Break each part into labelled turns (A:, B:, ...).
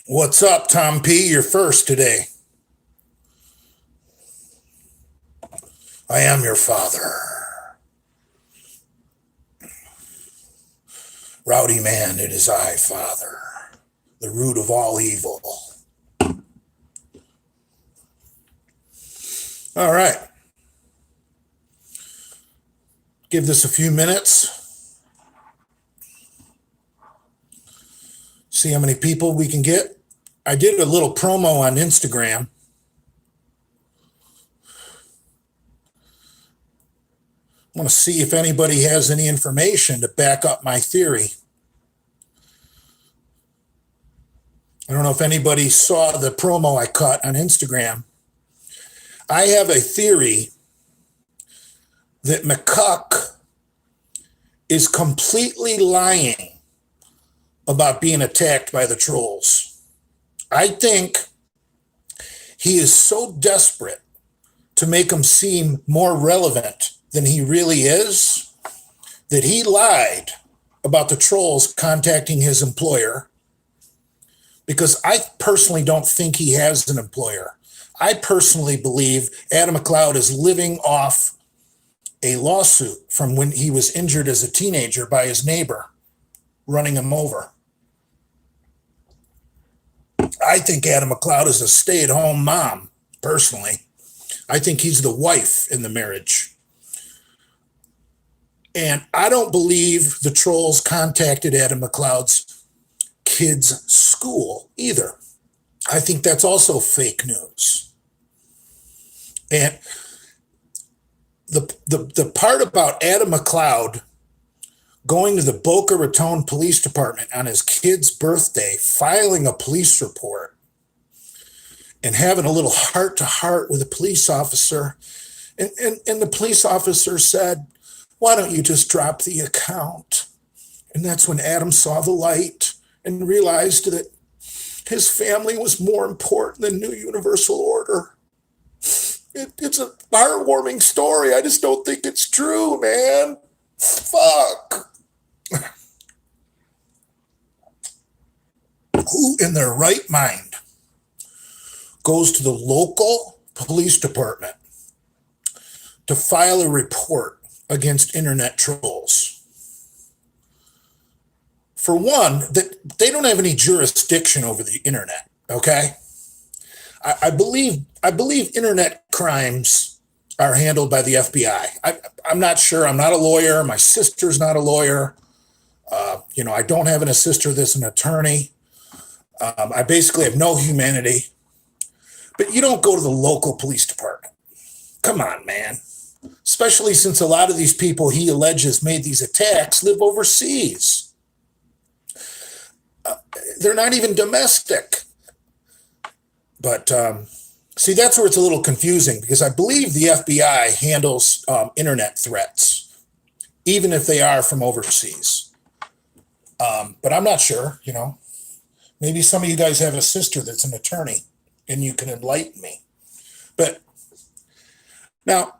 A: What's up, Tom P? You're first today. I am your father. Rowdy man, it is I, Father, the root of all evil. All right. Give this a few minutes. See how many people we can get. I did a little promo on Instagram. I want to see if anybody has any information to back up my theory. I don't know if anybody saw the promo I cut on Instagram. I have a theory that McCuck is completely lying about being attacked by the trolls. I think he is so desperate to make him seem more relevant than he really is that he lied about the trolls contacting his employer, because I personally don't think he has an employer. I personally believe Adam McCloud is living off a lawsuit from when he was injured as a teenager by his neighbor running him over. I think Adam McCloud is a stay-at-home mom, personally. I think he's the wife in the marriage. And I don't believe the trolls contacted Adam McCloud's kids' school either. I think that's also fake news. And the part about Adam McCloud going to the Boca Raton Police Department on his kid's birthday, filing a police report, and having a little heart-to-heart with a police officer, and the police officer said, "Why don't you just drop the account?" And that's when Adam saw the light and realized that his family was more important than New Universal Order. It's a heartwarming story. I just don't think it's true, man. Fuck. Who in their right mind goes to the local police department to file a report against internet trolls? For one, that they don't have any jurisdiction over the internet, okay? I believe internet crimes are handled by the FBI. I'm not sure. I'm not a lawyer. My sister's not a lawyer. I don't have a sister that's an attorney. I basically have no humanity. But you don't go to the local police department. Come on, man. Especially since a lot of these people he alleges made these attacks live overseas. They're not even domestic. But see, that's where it's a little confusing, because I believe the FBI handles internet threats, even if they are from overseas. But I'm not sure, Maybe some of you guys have a sister that's an attorney and you can enlighten me. But now,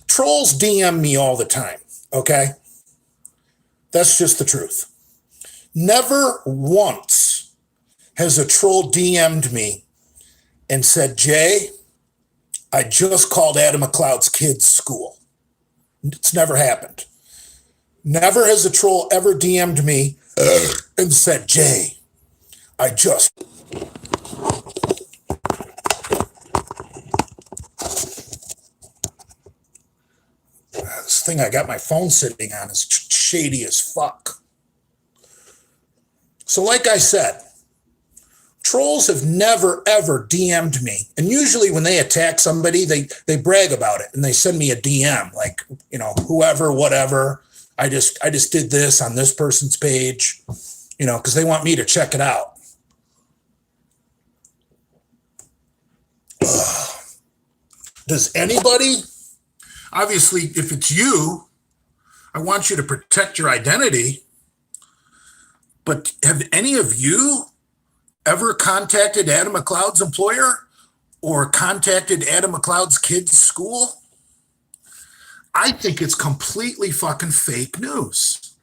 A: trolls DM me all the time, okay? That's just the truth. Never once has a troll DM'd me and said, "Jay, I just called Adam McCloud's kids' school." It's never happened. Never has a troll ever DM'd me and said, "Jay, I just..." This thing I got my phone sitting on is shady as fuck. So like I said, trolls have never, ever DM'd me. And usually when they attack somebody, they brag about it and they send me a DM, like, whoever, whatever. I just did this on this person's page, because they want me to check it out. Does anybody, obviously, if it's you, I want you to protect your identity. But have any of you ever contacted Adam McCloud's employer or contacted Adam McCloud's kids' school? I think it's completely fucking fake news.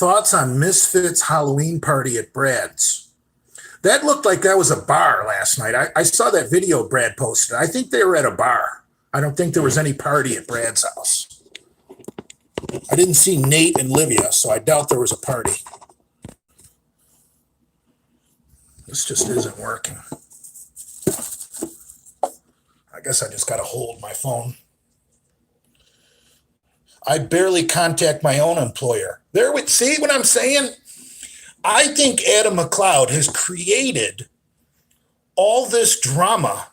A: thoughts on Misfits Halloween party at Brad's. That looked like that was a bar last night. I saw that video Brad posted. I think they were at a bar. I don't think there was any party at Brad's house. I didn't see Nate and Livia, so I doubt there was a party. This just isn't working. I guess I just got to hold my phone. I barely contact my own employer. See what I'm saying? I think Adam McLeod has created all this drama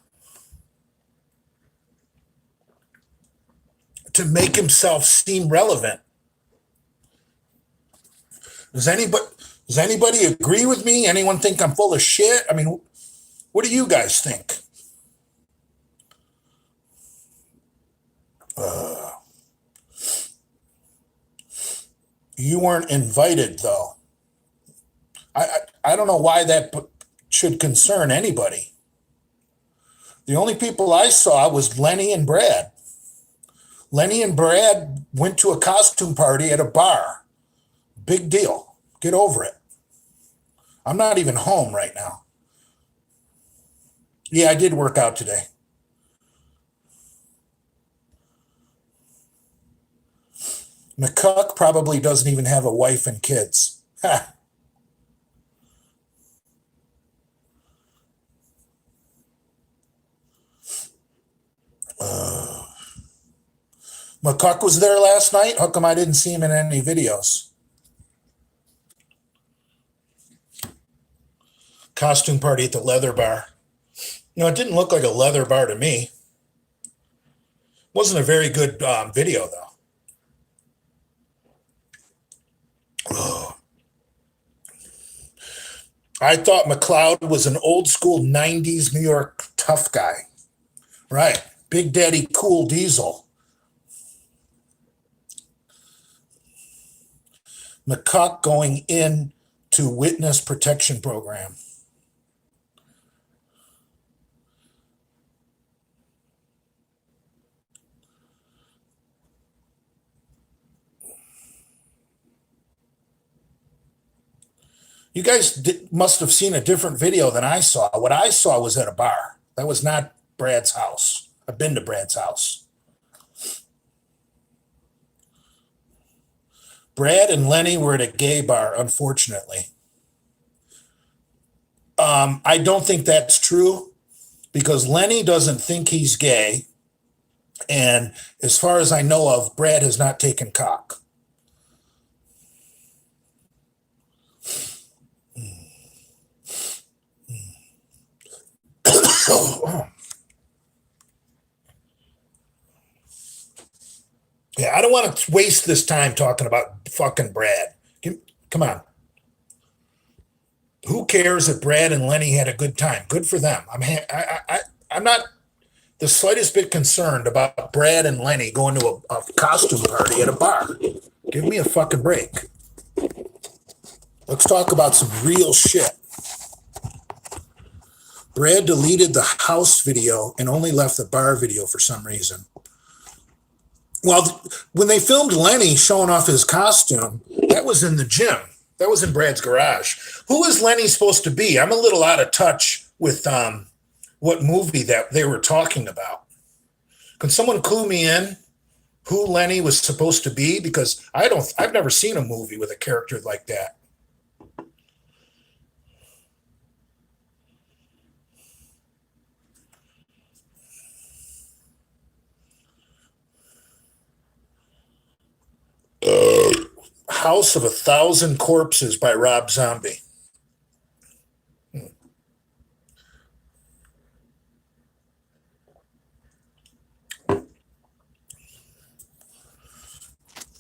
A: to make himself seem relevant. Does anybody agree with me? Anyone think I'm full of shit? I mean, what do you guys think? You weren't invited, though. I don't know why that should concern anybody. The only people I saw was Lenny and Brad. Lenny and Brad went to a costume party at a bar. Big deal. Get over it. I'm not even home right now. Yeah, I did work out today. McCuck probably doesn't even have a wife and kids. Ha. McCuck was there last night. How come I didn't see him in any videos? Costume party at the leather bar. No, it didn't look like a leather bar to me. Wasn't a very good video, though. I thought McLeod was an old school 90s New York tough guy. Right. Big Daddy Cool Diesel. McCuck going in to witness protection program. You guys must have seen a different video than I saw. What I saw was at a bar. That was not Brad's house. I've been to Brad's house. Brad and Lenny were at a gay bar, unfortunately. I don't think that's true because Lenny doesn't think he's gay. And as far as I know of, Brad has not taken cock. Yeah, I don't want to waste this time talking about fucking Brad. Come on. Who cares if Brad and Lenny had a good time? Good for them. I'm not the slightest bit concerned about Brad and Lenny going to a costume party at a bar. Give me a fucking break. Let's talk about some real shit. Brad deleted the house video and only left the bar video for some reason. Well, when they filmed Lenny showing off his costume, that was in the gym. That was in Brad's garage. Who is Lenny supposed to be? I'm a little out of touch with what movie that they were talking about. Can someone clue me in who Lenny was supposed to be? Because I've never seen a movie with a character like that. House of 1,000 Corpses by Rob Zombie.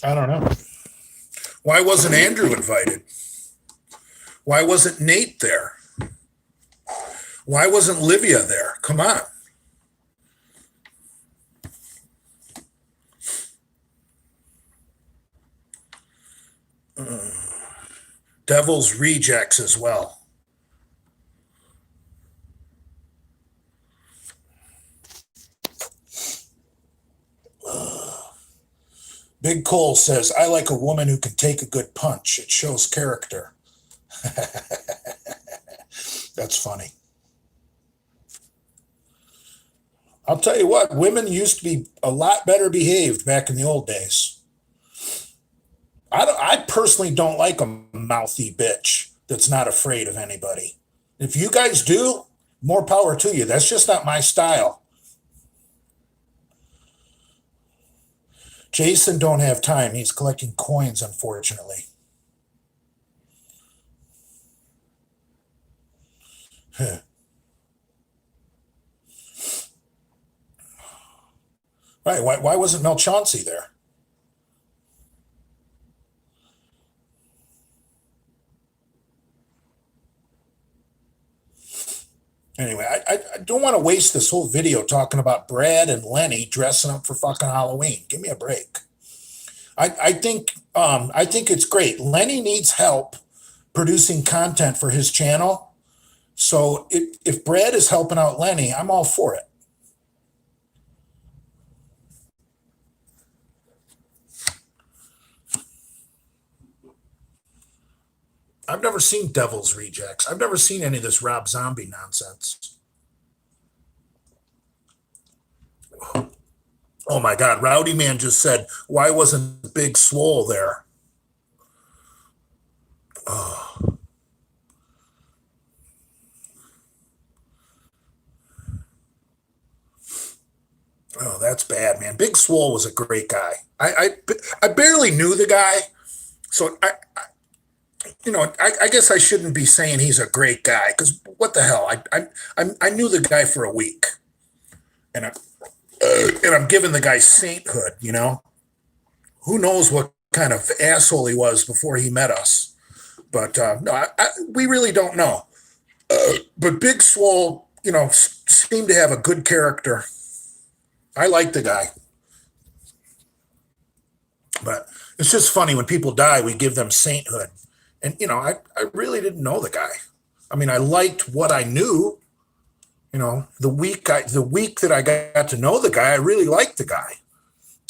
A: I don't know. Why wasn't Andrew invited? Why wasn't Nate there? Why wasn't Livia there? Come on. Devil's Rejects as well. Big Cole says, I like a woman who can take a good punch. It shows character. That's funny. I'll tell you what, women used to be a lot better behaved back in the old days. I personally don't like a mouthy bitch that's not afraid of anybody. If you guys do, more power to you. That's just not my style. Jason don't have time. He's collecting coins, unfortunately. Right. Why wasn't Mel Chauncey there? Anyway, I don't want to waste this whole video talking about Brad and Lenny dressing up for fucking Halloween. Give me a break. I think it's great. Lenny needs help producing content for his channel. So if Brad is helping out Lenny, I'm all for it. I've never seen Devil's Rejects. I've never seen any of this Rob Zombie nonsense. Oh my God, Rowdy Man just said, why wasn't Big Swole there? Oh. Oh, that's bad, man. Big Swole was a great guy. I barely knew the guy, so I guess I shouldn't be saying he's a great guy because what the hell? I knew the guy for a week, and I'm giving the guy sainthood. Who knows what kind of asshole he was before he met us, but no, we really don't know. But Big Swole, seemed to have a good character. I like the guy, but it's just funny when people die, we give them sainthood. And I really didn't know the guy. I mean, I liked what I knew. The week that I got to know the guy, I really liked the guy.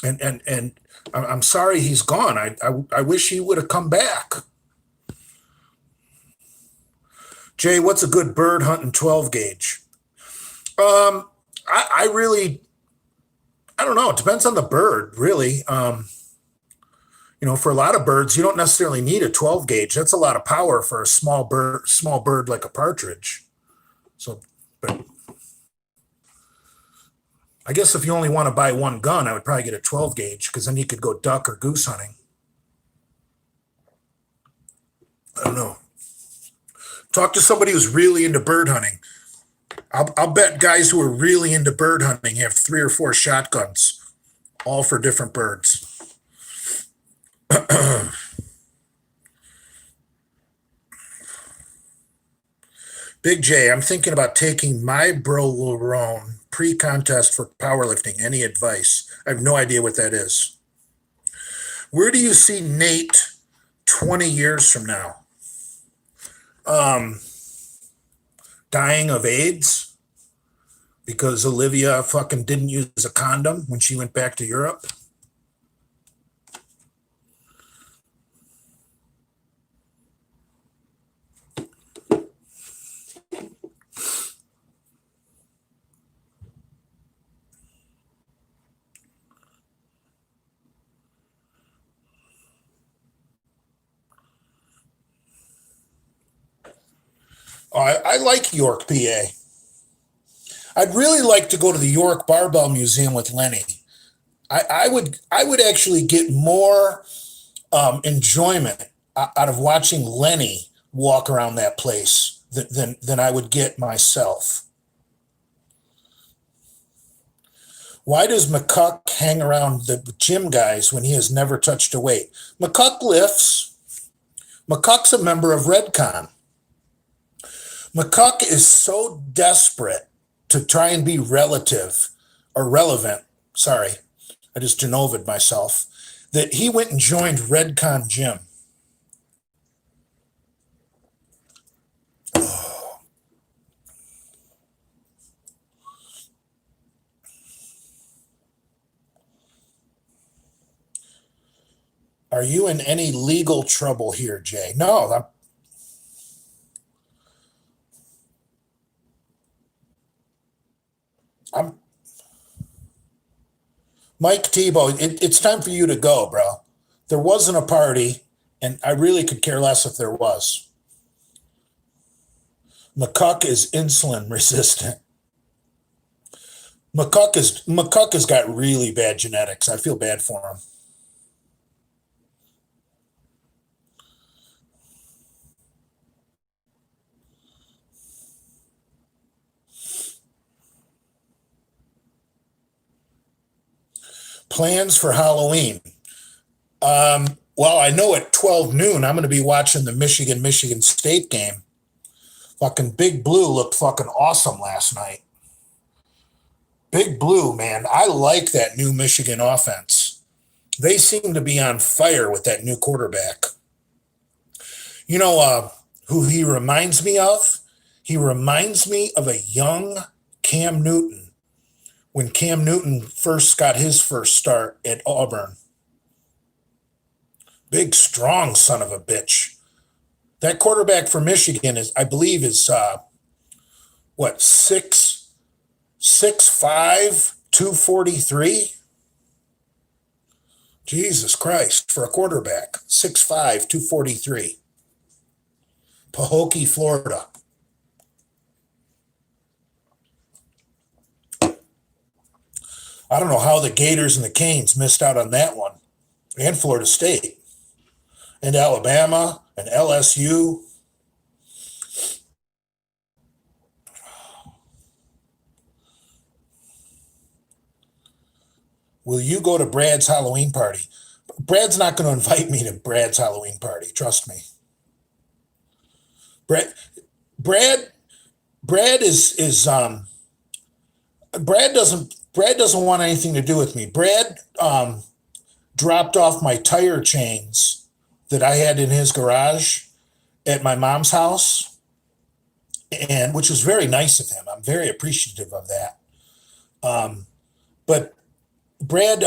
A: And I'm sorry he's gone. I wish he would have come back. Jay, what's a good bird hunting 12 gauge? I really, I don't know. It depends on the bird, really. For a lot of birds, you don't necessarily need a 12 gauge. That's a lot of power for a small bird like a partridge. So, but I guess if you only want to buy one gun, I would probably get a 12 gauge because then you could go duck or goose hunting. I don't know. Talk to somebody who's really into bird hunting. I'll bet guys who are really into bird hunting have 3 or 4 shotguns, all for different birds. Big J, I'm thinking about taking my Brolerone pre-contest for powerlifting. Any advice? I have no idea what that is. Where do you see Nate 20 years from now? Dying of AIDS because Olivia fucking didn't use a condom when she went back to Europe? Oh, I like York, PA. I'd really like to go to the York Barbell Museum with Lenny. I would actually get more enjoyment out of watching Lenny walk around that place than I would get myself. Why does McCuck hang around the gym guys when he has never touched a weight? McCuck lifts. McCuck's a member of Redcon. McCuck is so desperate to try and be relative or relevant. Sorry, I just Genova'd myself. That he went and joined Redcon Gym. Oh. Are you in any legal trouble here, Jay? No, I'm Mike Tebow. It's time for you to go, bro. There wasn't a party, and I really could care less if there was. McCuck is insulin resistant. McCuck has got really bad genetics. I feel bad for him. Plans for Halloween. Well, I know at 12 noon I'm going to be watching the Michigan State game. Fucking Big Blue looked fucking awesome last night. Big Blue, man, I like that new Michigan offense. They seem to be on fire with that new quarterback. You know who he reminds me of? He reminds me of a young Cam Newton when Cam Newton first got his first start at Auburn. Big, strong son of a bitch. That quarterback for Michigan is, I believe, is what, 6'5", 243? Jesus Christ, for a quarterback, 6'5", 243. Pahokee, Florida. I don't know how the Gators and the Canes missed out on that one. And Florida State. And Alabama and LSU. Will you go to Brad's Halloween party? Brad's not going to invite me to Brad's Halloween party. Trust me. Brad Brad doesn't want anything to do with me. Brad dropped off my tire chains that I had in his garage at my mom's house, and which was very nice of him. I'm very appreciative of that. But Brad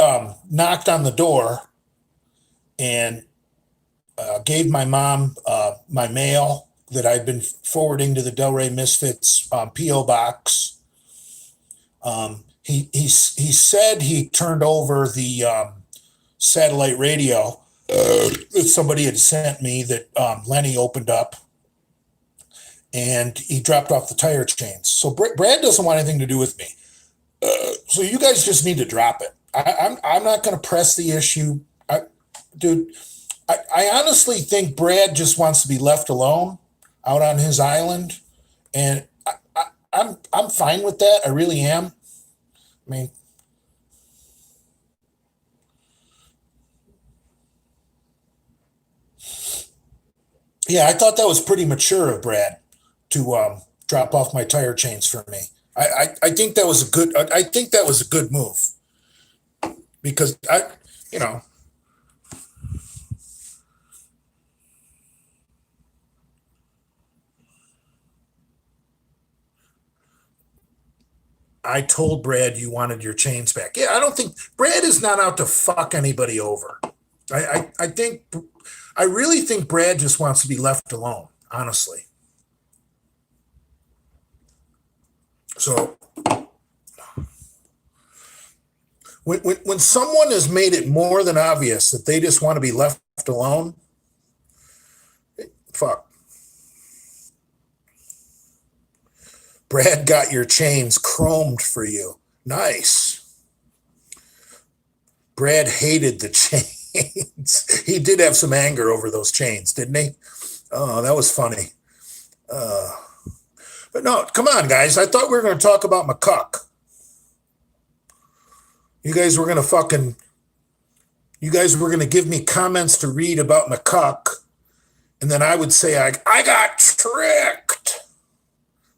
A: knocked on the door and gave my mom my mail that I'd been forwarding to the Delray Misfits P.O. box. He said he turned over the satellite radio that somebody had sent me that Lenny opened up, and he dropped off the tire chains. So Brad doesn't want anything to do with me. So you guys just need to drop it. I'm not going to press the issue. Dude, I honestly think Brad just wants to be left alone out on his island, and I'm fine with that. I really am. I mean, yeah, I thought that was pretty mature of Brad to drop off my tire chains for me. I think that was a good. I think that was a good move because you know, I told Brad you wanted your chains back. Yeah, I don't think Brad is not out to fuck anybody over. I think I really think Brad just wants to be left alone, honestly. So when someone has made it more than obvious that they just want to be left alone, fuck. Brad got your chains chromed for you. Nice. Brad hated the chains. He did have some anger over those chains, didn't he? Oh, that was funny. But no, come on, guys. I thought we were going to talk about McCuck. You guys were going to give me comments to read about McCuck, and then I would say, I got tricked.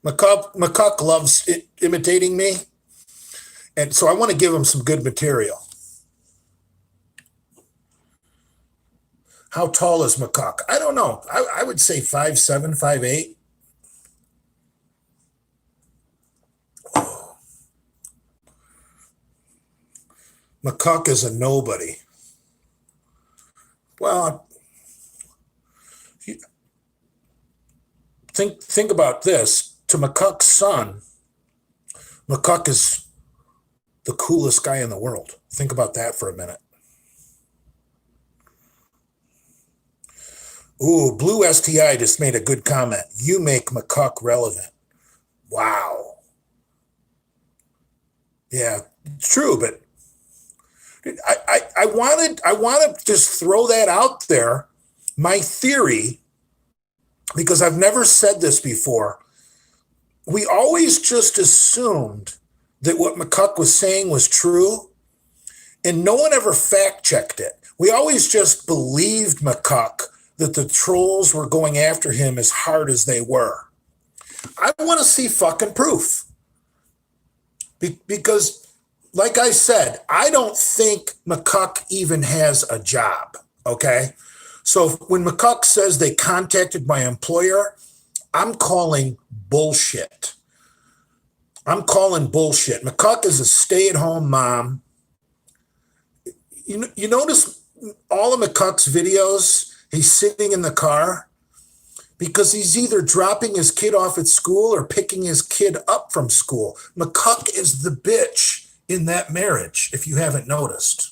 A: McCuck loves imitating me, and so I want to give him some good material. How tall is McCuck? I don't know. I would say 5'7", 5'8". McCuck is a nobody. Well, think about this. To McCuck's son, McCuck is the coolest guy in the world. Think about that for a minute. Ooh, Blue STI just made a good comment. You make McCuck relevant. Wow. Yeah, it's true, but I want to just throw that out there. My theory, because I've never said this before, we always just assumed that what McCuck was saying was true, and no one ever fact checked it. We always just believed McCuck that the trolls were going after him as hard as they were. I want to see fucking proof. Because, like I said, I don't think McCuck even has a job, okay? So when McCuck says they contacted my employer, I'm calling bullshit. I'm calling bullshit. McCuck is a stay-at-home mom. You notice all of McCuck's videos, he's sitting in the car because he's either dropping his kid off at school or picking his kid up from school. McCuck is the bitch in that marriage, if you haven't noticed.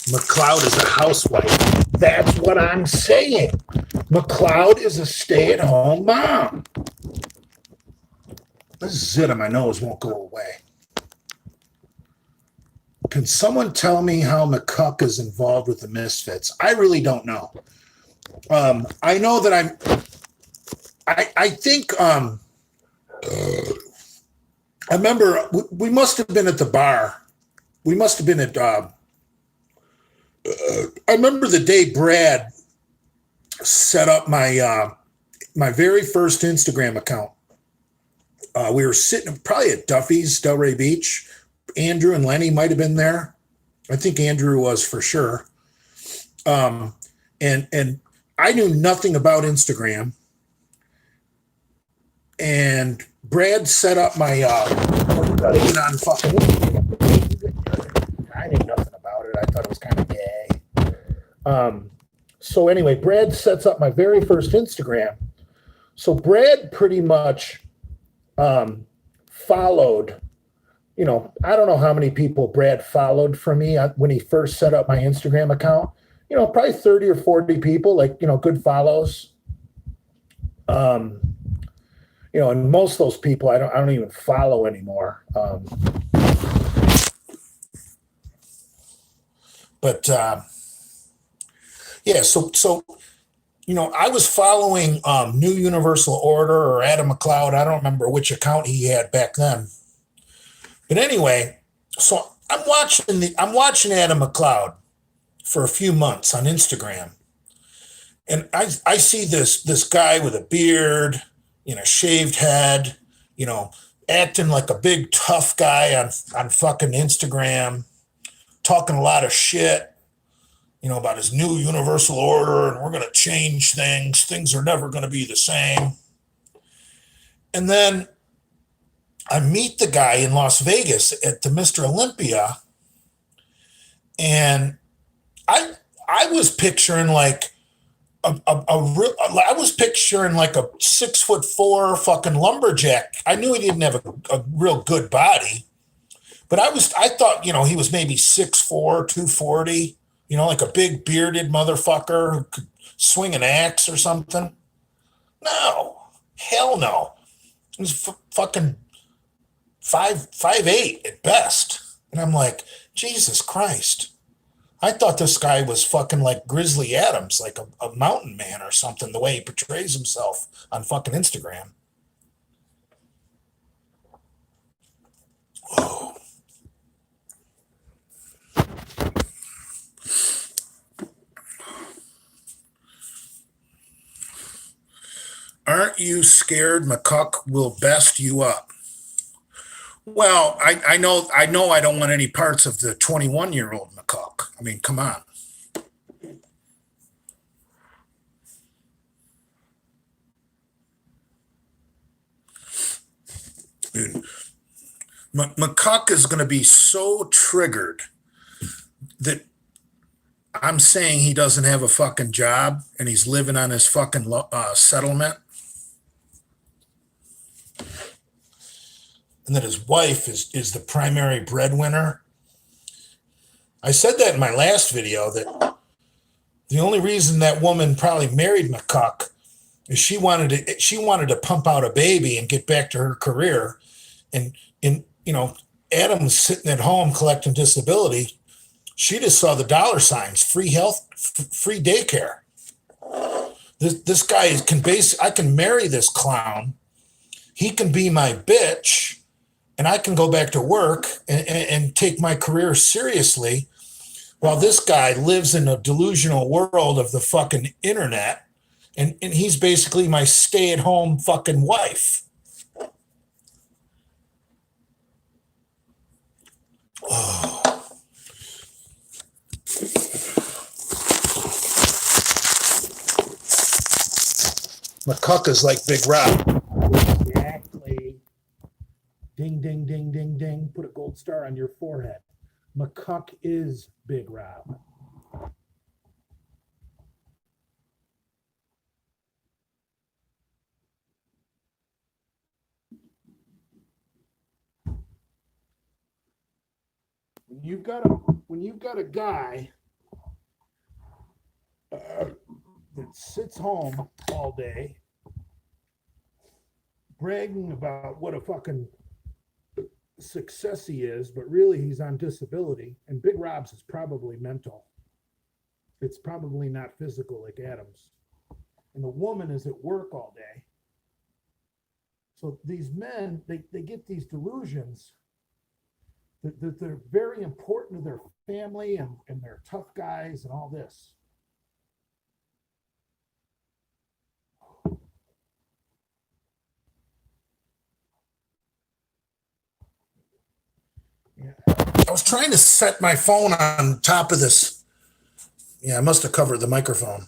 A: McLeod is a housewife. That's what I'm saying. McLeod is a stay-at-home mom. This zit on my nose won't go away. Can someone tell me how McCuck is involved with the Misfits? I really don't know. I know that I think I remember we must have been at the bar. We must have been at I remember the day Brad set up my my very first Instagram account. We were sitting probably at Duffy's, Delray Beach. Andrew and Lenny might have been there. I think Andrew was for sure. And I knew nothing about Instagram. And Brad set up my on fucking Instagram. I knew nothing about it. I thought it was kind of gay. So anyway, Brad sets up my very first Instagram. So Brad pretty much followed, I don't know how many people Brad followed from me when he first set up my Instagram account. Probably 30 or 40 people, good follows. And most of those people I don't even follow anymore. Yeah, so I was following New Universal Order or Adam McLeod. I don't remember which account he had back then. But anyway, so I'm watching Adam McLeod for a few months on Instagram. And I see this guy with a beard, shaved head, acting like a big tough guy on fucking Instagram, talking a lot of shit, about his new universal order, and we're going to change things. Things are never going to be the same. And then I meet the guy in Las Vegas at the Mr. Olympia, and I was picturing like I was picturing like a 6'4" fucking lumberjack. I knew he didn't have a real good body, but I thought, he was maybe 6'4", 240, like a big bearded motherfucker who could swing an axe or something. No, hell no. He was fucking 5'8" at best. And I'm like, Jesus Christ. I thought this guy was fucking like Grizzly Adams, like a mountain man or something, the way he portrays himself on fucking Instagram. Oh. Aren't you scared McCuck will best you up? Well, I know I don't want any parts of the 21-year-old McCuck. I mean, come on. Dude, McCuck is going to be so triggered that I'm saying he doesn't have a fucking job and he's living on his fucking settlement, and that his wife is the primary breadwinner. I said that in my last video, that the only reason that woman probably married McCuck is she wanted to pump out a baby and get back to her career, and Adam's sitting at home collecting disability. She just saw the dollar signs, free health, free daycare. This guy I can marry this clown. He can be my bitch, and I can go back to work and take my career seriously, while this guy lives in a delusional world of the fucking internet, and he's basically my stay-at-home fucking wife. Oh. McCuck is like Big Rob. Exactly. Ding, ding, ding, ding, ding. Put a gold star on your forehead. McCuck is Big Rob. When you've got a guy that sits home all day bragging about what a fucking success he is, but really he's on disability, and Big Rob's is probably mental. It's probably not physical like Adam's. And the woman is at work all day. So these men, they get these delusions that they're very important to their family, and they're tough guys and all this. Yeah. I was trying to set my phone on top of this. Yeah, I must have covered the microphone.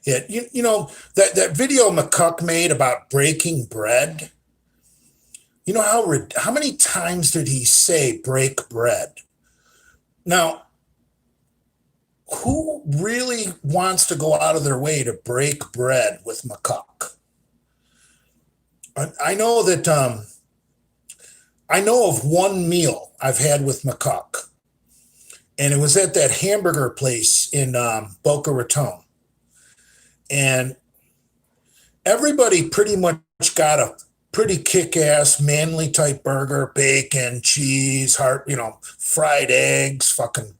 A: Yeah, you know that video McCuck made about breaking bread. You know how many times did he say break bread? Now, who really wants to go out of their way to break bread with McCuck? I know that I know of one meal I've had with McCuck, and it was at that hamburger place in Boca Raton. And everybody pretty much got a pretty kick-ass, manly type burger, bacon, cheese, fried eggs, fucking,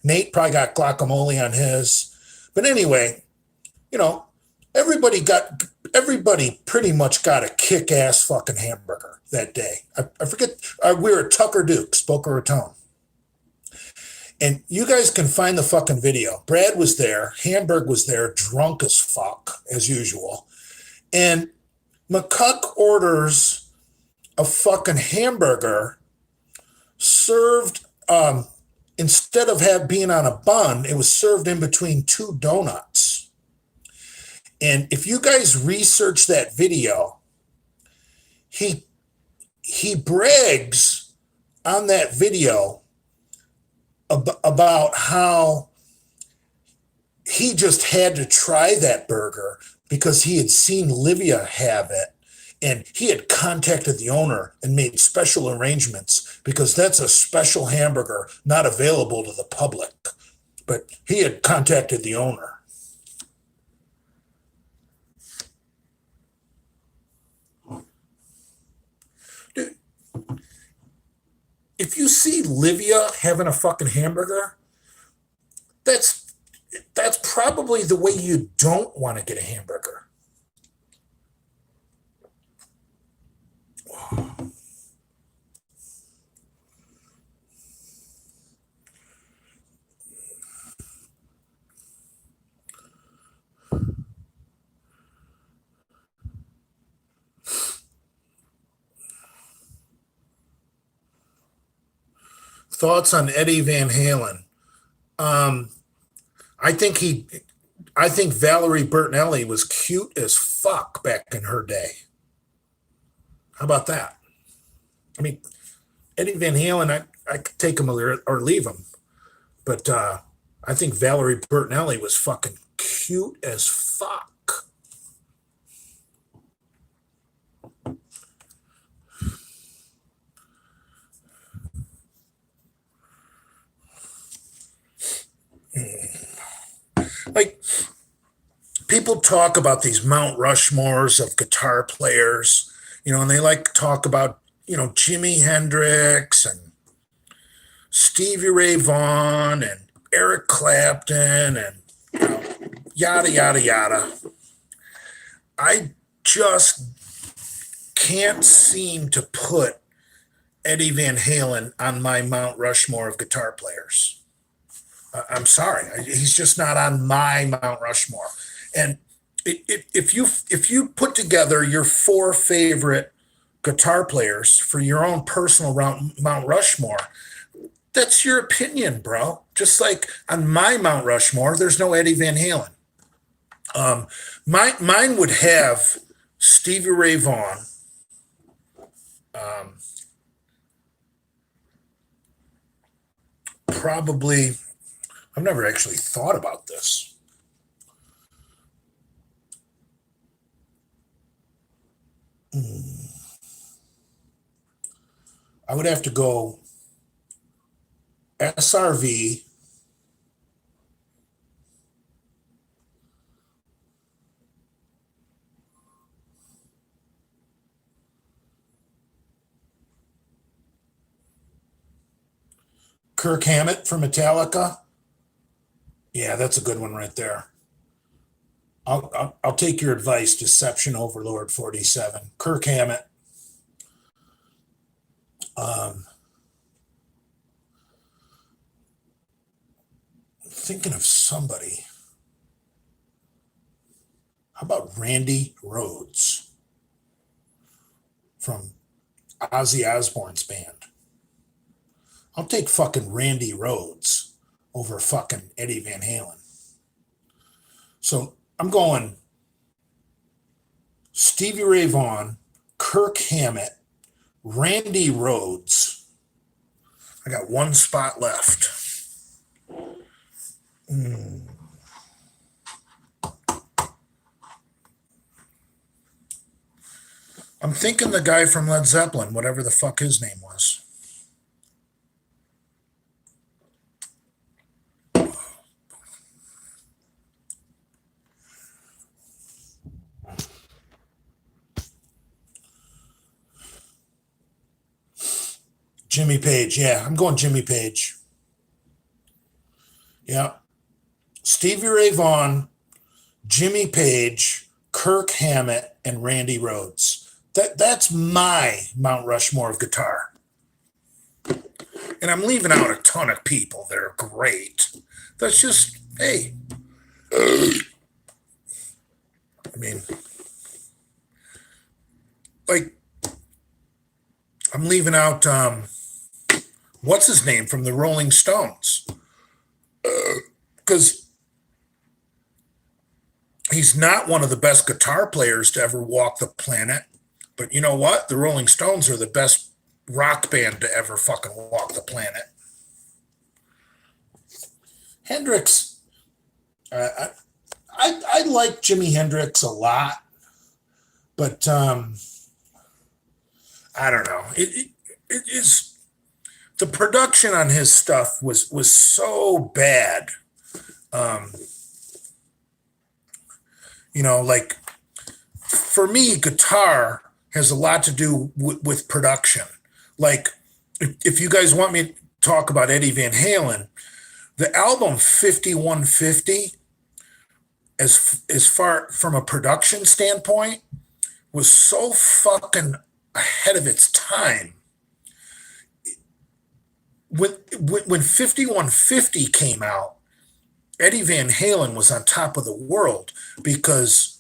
A: Nate probably got guacamole on his. But anyway, everybody pretty much got a kick-ass fucking hamburger that day. I forget, we were at Tucker Duke's, Boca Raton. And you guys can find the fucking video. Brad was there. Hamburg was there, drunk as fuck, as usual. And McCuck orders a fucking hamburger served, instead of being on a bun, it was served in between two donuts. And if you guys research that video, he brags on that video about how he just had to try that burger because he had seen Livia have it, and he had contacted the owner and made special arrangements because that's a special hamburger not available to the public. But he had contacted the owner. Dude, if you see Livia having a fucking hamburger, that's probably the way you don't want to get a hamburger. thoughts on Eddie Van Halen. Um, I think I think Valerie Bertinelli was cute as fuck back in her day. How about that? I mean, Eddie Van Halen, I could take him or leave him, but I think Valerie Bertinelli was fucking cute as fuck. Like, people talk about these Mount Rushmores of guitar players, and they like to talk about, Jimi Hendrix and Stevie Ray Vaughan and Eric Clapton and yada, yada, yada. I just can't seem to put Eddie Van Halen on my Mount Rushmore of guitar players. I'm sorry, he's just not on my Mount Rushmore. And if you put together your 4 favorite guitar players for your own personal Mount Rushmore, that's your opinion, bro. Just like on my Mount Rushmore, there's no Eddie Van Halen. Mine would have Stevie Ray Vaughan, probably. I've never actually thought about this. I would have to go SRV, Kirk Hammett from Metallica. Yeah, that's a good one right there. I'll take your advice, Deception Overlord 47. Kirk Hammett. Thinking of somebody. How about Randy Rhoads from Ozzy Osbourne's band? I'll take fucking Randy Rhoads over fucking Eddie Van Halen. So I'm going Stevie Ray Vaughan, Kirk Hammett, Randy Rhoads. I got one spot left. I'm thinking the guy from Led Zeppelin, whatever the fuck his name was. Jimmy Page. Yeah, I'm going Jimmy Page. Yeah. Stevie Ray Vaughan, Jimmy Page, Kirk Hammett, and Randy Rhoads. That's my Mount Rushmore of guitar. And I'm leaving out a ton of people that are great. That's just, hey. I mean, like, I'm leaving out, what's his name from the Rolling Stones? Because he's not one of the best guitar players to ever walk the planet. But you know what? The Rolling Stones are the best rock band to ever fucking walk the planet. Hendrix, I like Jimi Hendrix a lot, but I don't know. It is, the production on his stuff was so bad. Like, for me, guitar has a lot to do with production. Like, if you guys want me to talk about Eddie Van Halen, the album 5150, as far from a production standpoint, was so fucking ahead of its time. When 5150 came out, Eddie Van Halen was on top of the world, because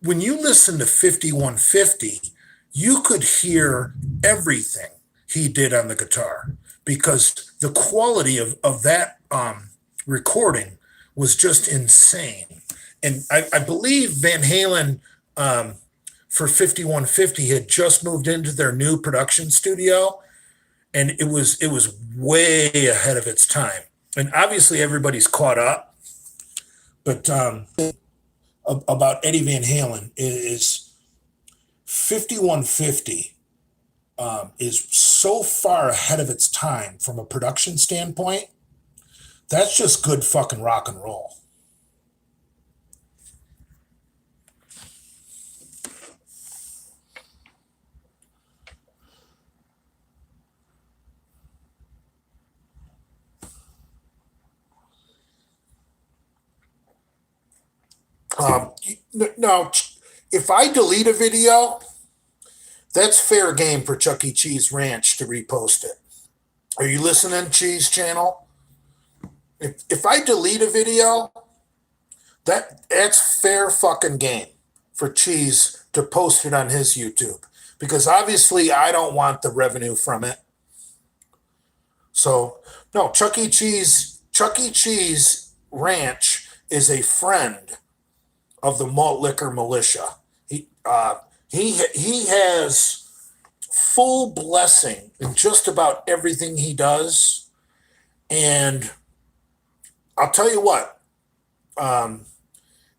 A: when you listen to 5150, you could hear everything he did on the guitar, because the quality of that recording was just insane. And I believe Van Halen for 5150 had just moved into their new production studio, and it was way ahead of its time. And obviously everybody's caught up, but about Eddie Van Halen is 5150 is so far ahead of its time from a production standpoint. That's just good fucking rock and roll. Now, if I delete a video, that's fair game for Chuck E. Cheese Ranch to repost it. Are you listening, Cheese Channel? If I delete a video, that's fair fucking game for Cheese to post it on his YouTube, because obviously I don't want the revenue from it. So no, Chuck E. Cheese Ranch is a friend of the malt liquor militia. He has full blessing in just about everything he does. And I'll tell you what,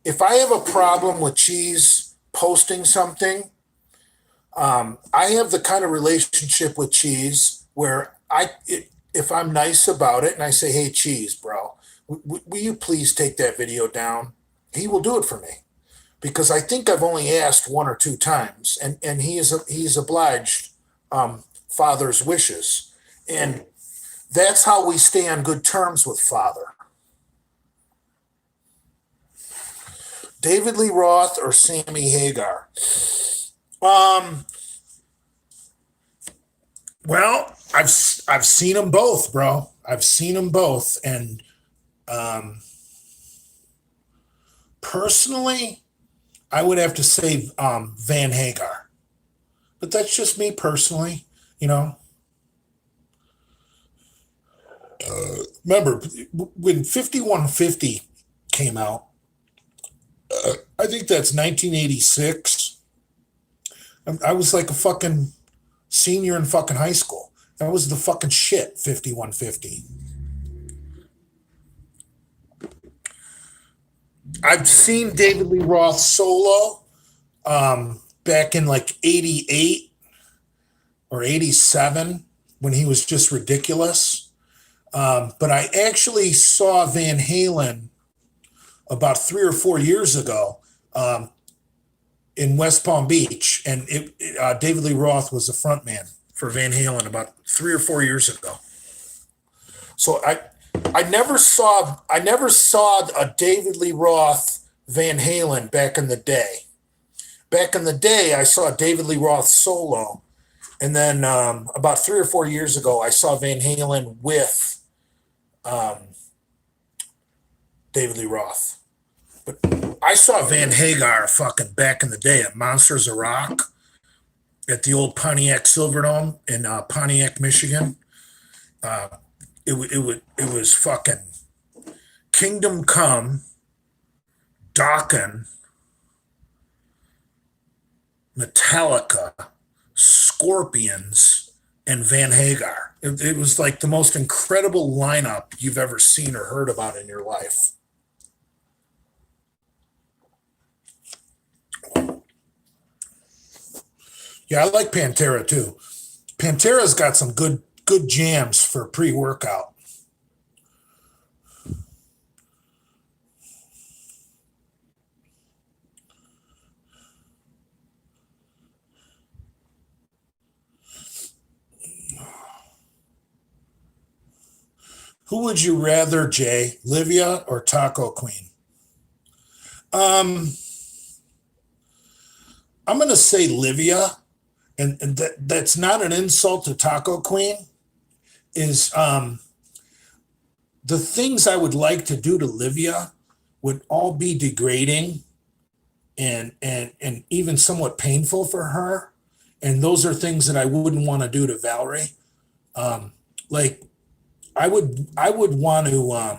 A: if I have a problem with Cheese posting something, I have the kind of relationship with Cheese where if I'm nice about it and I say, hey, Cheese, bro, will you please take that video down? He will do it for me, because I think I've only asked 1 or 2 times, and he's obliged Father's wishes. And that's how we stay on good terms with Father. David Lee Roth or Sammy Hagar? Well, I've seen them both, bro. I've seen them both, and personally, I would have to say Van Hagar, but that's just me personally, you know. Remember when 5150 came out? I think that's 1986. I was like a fucking senior in fucking high school. That was the fucking shit, 5150. I've seen David Lee Roth solo back in like 88 or 87 when he was just ridiculous. But I actually saw Van Halen about 3 or 4 years ago in West Palm Beach, and David Lee Roth was the front man for Van Halen about 3 or 4 years ago. So I never saw a David Lee Roth Van Halen back in the day. Back in the day, I saw David Lee Roth solo, and then about 3 or 4 years ago, I saw Van Halen with David Lee Roth. But I saw Van Hagar fucking back in the day at Monsters of Rock at the old Pontiac Silverdome in Pontiac, Michigan. It was fucking Kingdom Come, Dokken, Metallica, Scorpions, and Van Hagar. It was like the most incredible lineup you've ever seen or heard about in your life. Yeah, I like Pantera too. Pantera's got some good jams for pre-workout. Who would you rather, Jay, Livia or Taco Queen? I'm going to say Livia, and that's not an insult to Taco Queen. Is the things I would like to do to Livia would all be degrading and even somewhat painful for her, and those are things that I wouldn't want to do to Valerie. Like I would want to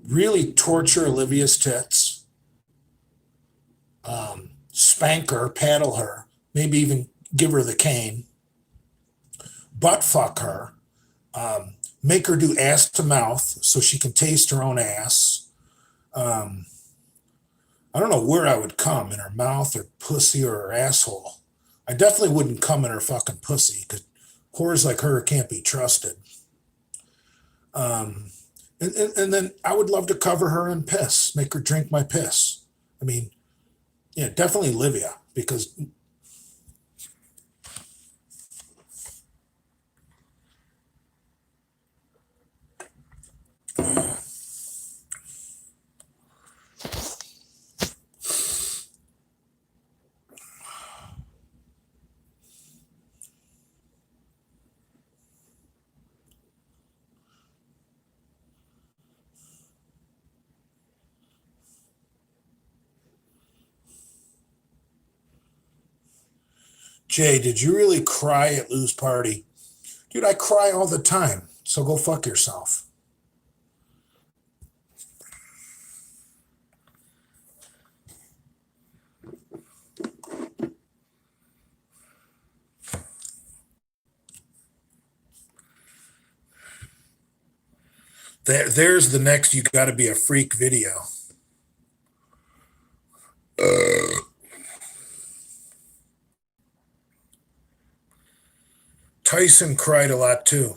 A: really torture Olivia's tits, spank her, paddle her, maybe even give her the cane, butt fuck her, make her do ass to mouth so she can taste her own ass. I don't know where I would come, in her mouth or pussy or her asshole. I definitely wouldn't come in her fucking pussy because whores like her can't be trusted. Um, and then I would love to cover her in piss, make her drink my piss. I mean, yeah, definitely Livia, because Jay, did you really cry at Lou's party? Dude, I cry all the time. So go fuck yourself. There's the next you got to be a freak video. Tyson cried a lot too.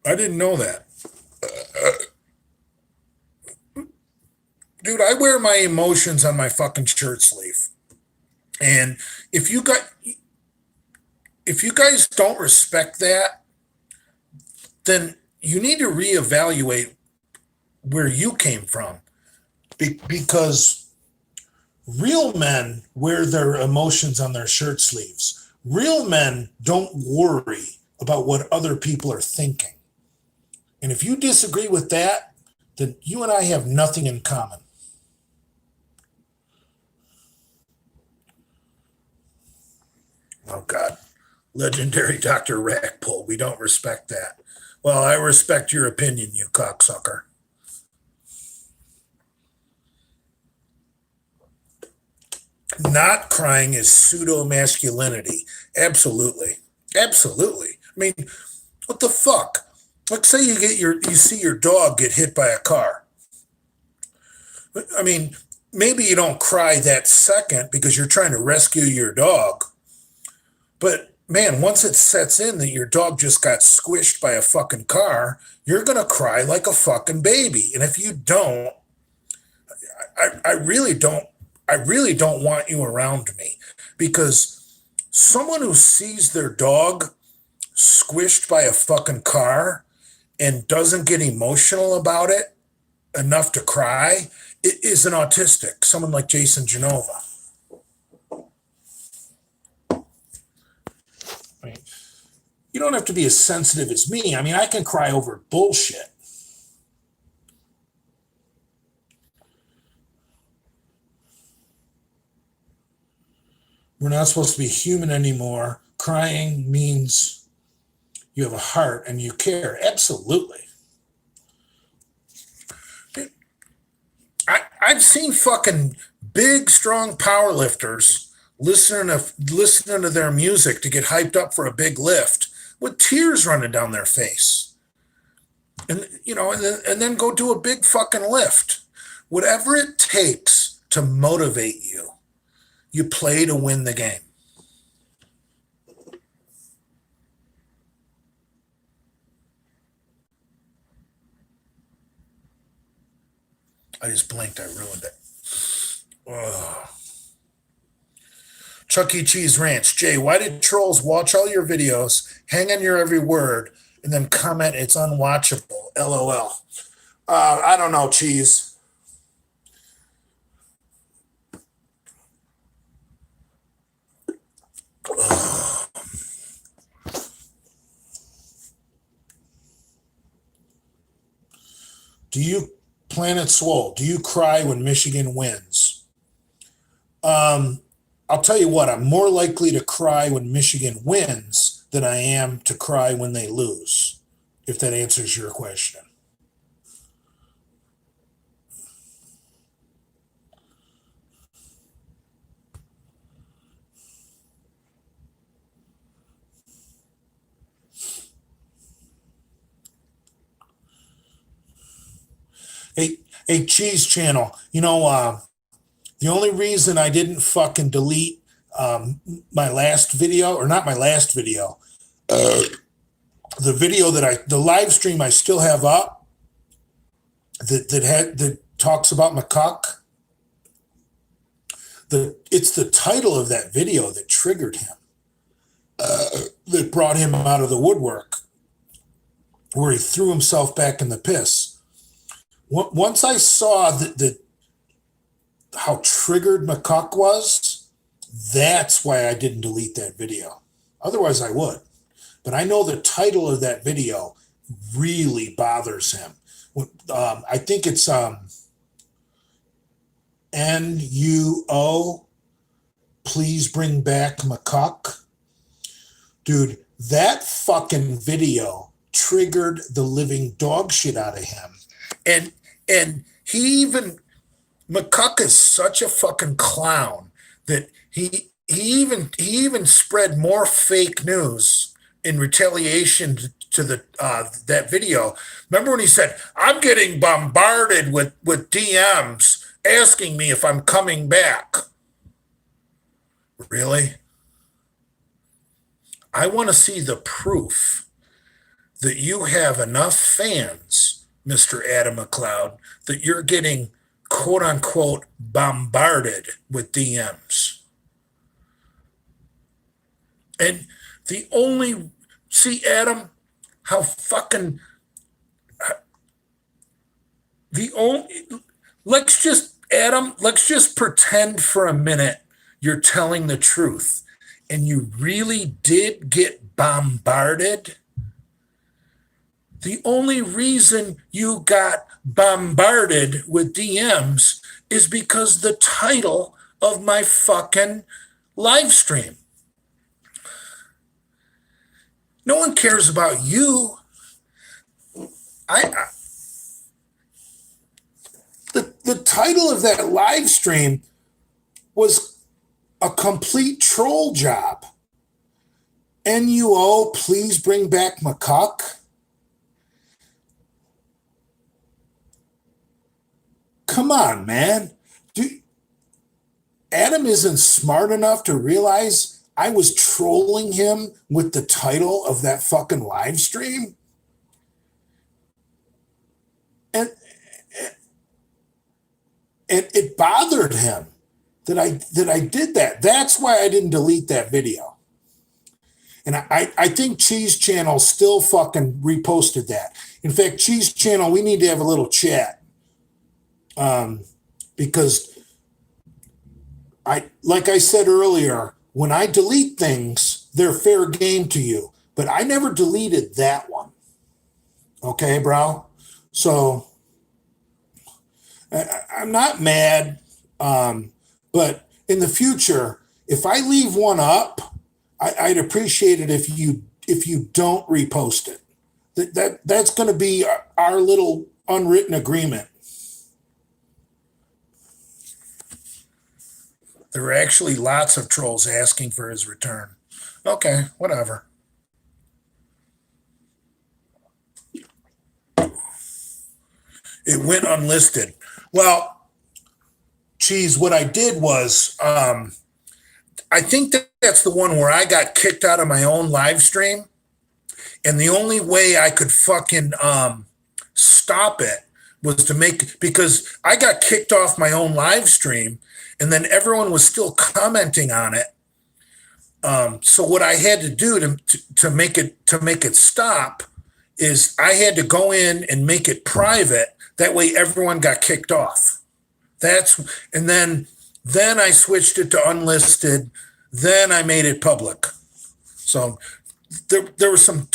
A: I didn't know that. Dude, I wear my emotions on my fucking shirt sleeve. And if you got if you guys don't respect that, then you need to reevaluate where you came from. Because real men wear their emotions on their shirt sleeves. Real men don't worry about what other people are thinking. And if you disagree with that, then you and I have nothing in common. Oh, God. Legendary Dr. Rackpull. We don't respect that. Well, I respect your opinion, you cocksucker. Not crying is pseudo masculinity. Absolutely. Absolutely. I mean, what the fuck? Let's say you see your dog get hit by a car. I mean, maybe you don't cry that second because you're trying to rescue your dog. But man, once it sets in that your dog just got squished by a fucking car, you're going to cry like a fucking baby. And if you don't, I really don't want you around me, because someone who sees their dog squished by a fucking car and doesn't get emotional about it enough to cry is an autistic, someone like Jason Genova. I mean, you don't have to be as sensitive as me. I mean, I can cry over bullshit. We're not supposed to be human anymore. Crying means you have a heart and you care. Absolutely. I've seen fucking big, strong power lifters listening to their music to get hyped up for a big lift with tears running down their face. And and then go do a big fucking lift. Whatever it takes to motivate you, you play to win the game. I just blinked. I ruined it. Ugh. Chuck E. Cheese Ranch. Jay, why did trolls watch all your videos, hang on your every word, and then comment it's unwatchable? LOL. I don't know, Cheese. Ugh. Do you, Planet Swole, do you cry when Michigan wins? I'll tell you what, I'm more likely to cry when Michigan wins than I am to cry when they lose, if that answers your question. Hey, Cheese Channel, the only reason I didn't fucking delete my last video, or not my last video, the video the live stream I still have up that talks about McCuck. It's the title of that video that triggered him, that brought him out of the woodwork, where he threw himself back in the piss. Once I saw how triggered McCuck was, that's why I didn't delete that video. Otherwise, I would. But I know the title of that video really bothers him. I think it's NUO, please bring back McCuck. Dude, that fucking video triggered the living dog shit out of him. And McCuck is such a fucking clown that he even spread more fake news in retaliation to that video. Remember when he said, "I'm getting bombarded with DMs asking me if I'm coming back"? Really? I want to see the proof that you have enough fans, Mr. Adam McLeod, that you're getting quote unquote bombarded with DMs. And see, Adam, how fucking let's just pretend for a minute you're telling the truth and you really did get bombarded. The only reason you got bombarded with DMs is because the title of my fucking live stream. No one cares about you. The title of that live stream was a complete troll job. NUO, please bring back McCuck. Come on, man. Adam isn't smart enough to realize I was trolling him with the title of that fucking live stream. And it bothered him that I did that. That's why I didn't delete that video. And I think Cheese Channel still fucking reposted that. In fact, Cheese Channel, we need to have a little chat. Because like I said earlier, when I delete things, they're fair game to you. But I never deleted that one. Okay, bro? So I'm not mad. But in the future, if I leave one up, I'd appreciate it if you don't repost it. That's going to be our little unwritten agreement. There were actually lots of trolls asking for his return. Okay, whatever. It went unlisted. Well, Cheese, what I did was, I think that's the one where I got kicked out of my own live stream. And the only way I could fucking stop it was because I got kicked off my own live stream and then everyone was still commenting on it. So what I had to do to make it stop is I had to go in and make it private. That way everyone got kicked off. And then I switched it to unlisted. Then I made it public. So there was some.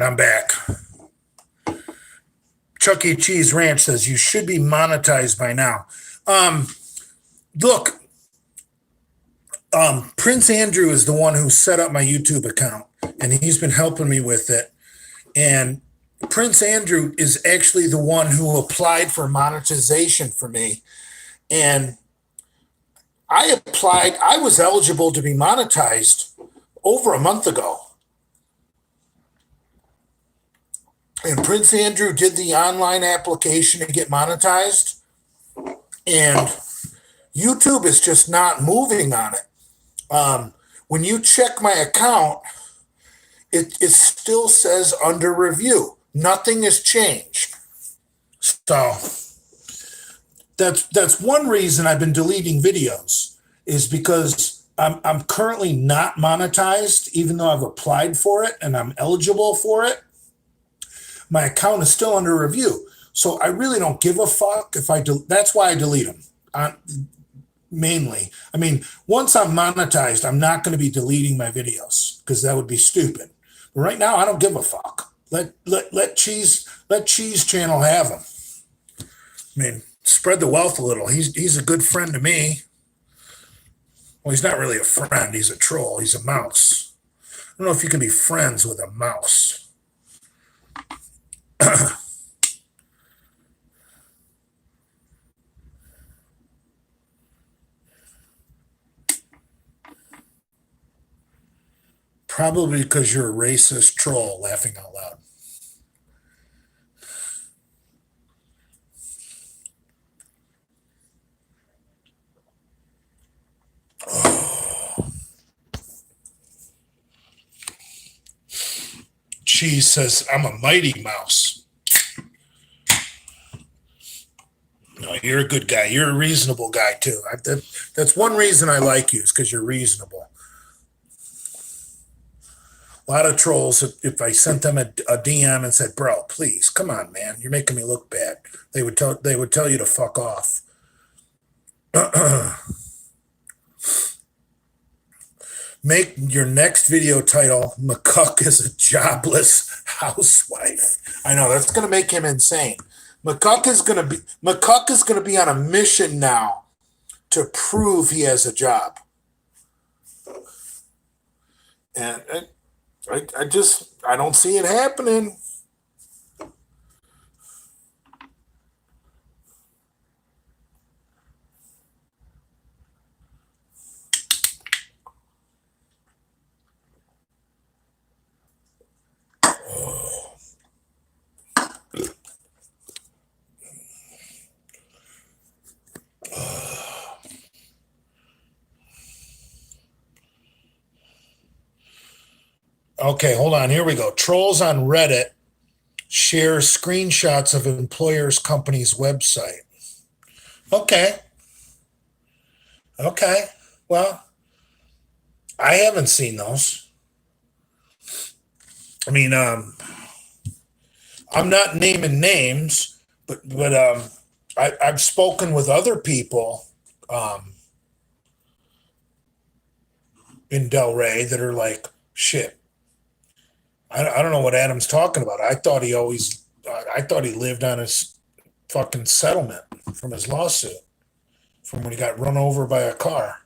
A: right, I'm back. Chuck E. Cheese Ranch says you should be monetized by now. Look, Prince Andrew is the one who set up my YouTube account, and he's been helping me with it. And Prince Andrew is actually the one who applied for monetization for me. And I applied, I was eligible to be monetized over a month ago. And Prince Andrew did the online application to get monetized. And YouTube is just not moving on it. When you check my account, it still says under review. Nothing has changed. So that's one reason I've been deleting videos, is because I'm currently not monetized, even though I've applied for it and I'm eligible for it. My account is still under review. So I really don't give a fuck if that's why I delete them. Mainly. I mean, once I'm monetized, I'm not going to be deleting my videos because that would be stupid. But right now, I don't give a fuck. Let Cheese Channel have them. I mean, spread the wealth a little. He's a good friend to me. Well, he's not really a friend. He's a troll. He's a mouse. I don't know if you can be friends with a mouse. Probably because you're a racist troll, laughing out loud. Oh. Cheese says, I'm a mighty mouse. No, you're a good guy. You're a reasonable guy, too. That's one reason I like you, is because you're reasonable. A lot of trolls, if I sent them a DM and said, bro, please, come on, man, you're making me look bad, they would tell you to fuck off. Make your next video title, McCuck is a jobless housewife. I know, that's going to make him insane. McCuck is going to be on a mission now to prove he has a job. And I don't see it happening. Okay, hold on. Here we go. Trolls on Reddit share screenshots of employer's company's website. Okay. Well, I haven't seen those. I mean, I'm not naming names, but I've spoken with other people in Delray that are like, shit, I don't know what Adam's talking about. I thought he lived on his fucking settlement from his lawsuit, from when he got run over by a car.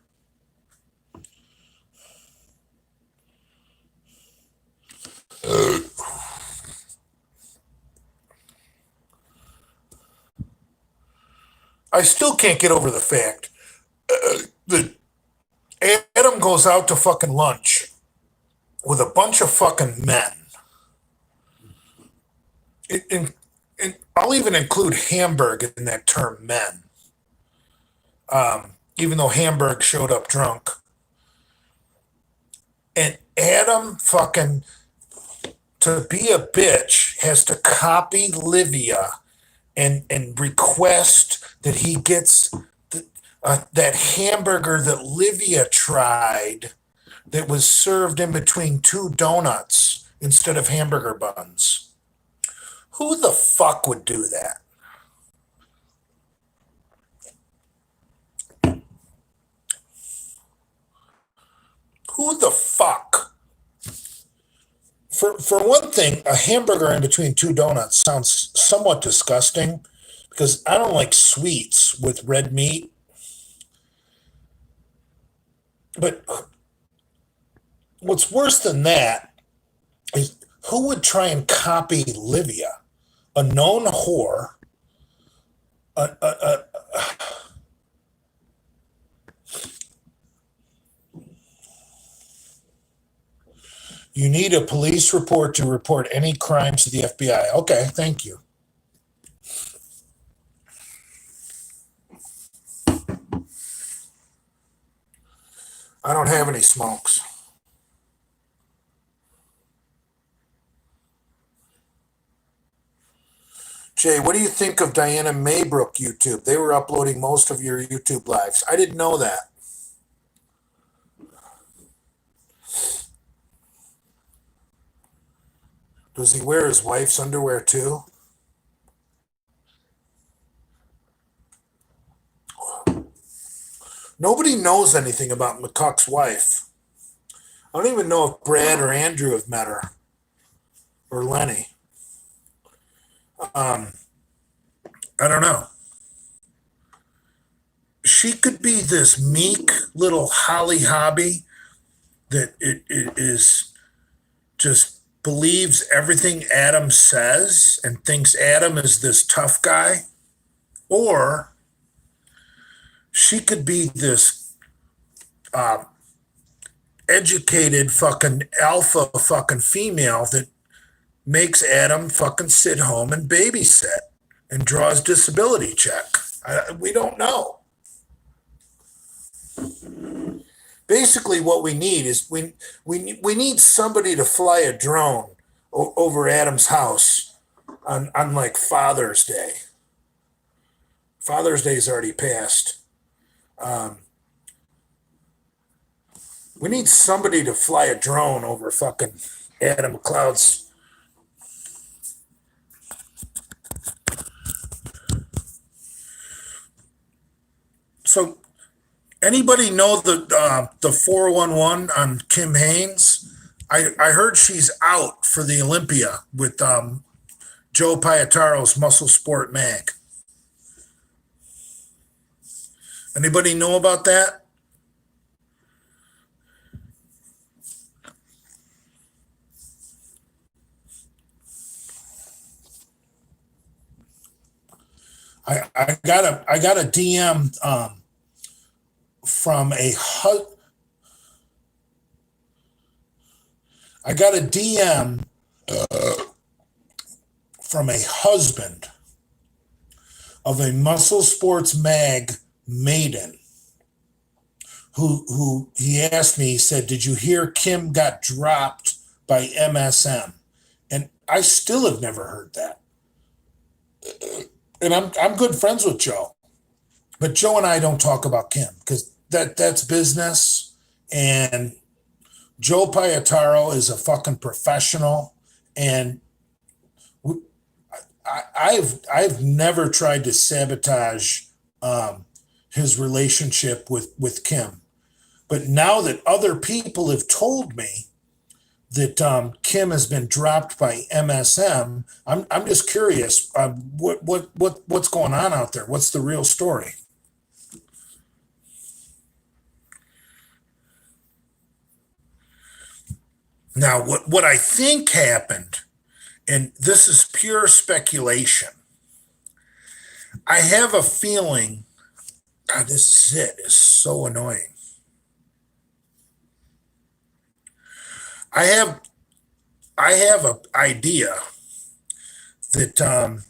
A: I still can't get over the fact that Adam goes out to fucking lunch with a bunch of fucking men. And I'll even include Hamburg in that term, men. Even though Hamburg showed up drunk. And Adam fucking, to be a bitch, has to copy Livia and request that he gets that hamburger that Livia tried that was served in between two donuts instead of hamburger buns. Who the fuck would do that? Who the fuck For one thing, a hamburger in between two donuts sounds somewhat disgusting because I don't like sweets with red meat. But what's worse than that is who would try and copy Livia, a known whore, a you need a police report to report any crimes to the FBI. Okay, thank you. I don't have any smokes. Jay, what do you think of Diana Maybrook YouTube? They were uploading most of your YouTube lives. I didn't know that. Does he wear his wife's underwear too? Nobody knows anything about McCuck's wife. I don't even know if Brad or Andrew have met her. Or Lenny. I don't know. She could be this meek little Holly Hobby that it is just believes everything Adam says and thinks Adam is this tough guy. Or she could be this educated fucking alpha fucking female that makes Adam fucking sit home and babysit and draws disability check. We don't know. Basically, what we need is we need somebody to fly a drone over Adam's house on like Father's Day. Father's Day's already passed. We need somebody to fly a drone over fucking Adam McLeod's. So, anybody know the 411 on Kim Haynes? I heard she's out for the Olympia with Joe Piataro's Muscle Sport Mag. Anybody know about that? I got a DM from a I got a DM from a husband of a Muscle Sports Mag maiden who he asked me, he said, "Did you hear Kim got dropped by MSM?" And I still have never heard that. And I'm good friends with Joe, but Joe and I don't talk about Kim because that's business. And Joe Piataro is a fucking professional, and I've never tried to sabotage his relationship with Kim, but now that other people have told me that Kim has been dropped by MSM, I'm just curious. What's going on out there? What's the real story? Now, what I think happened, and this is pure speculation, I have a feeling. God, this zit is so annoying. I have an idea that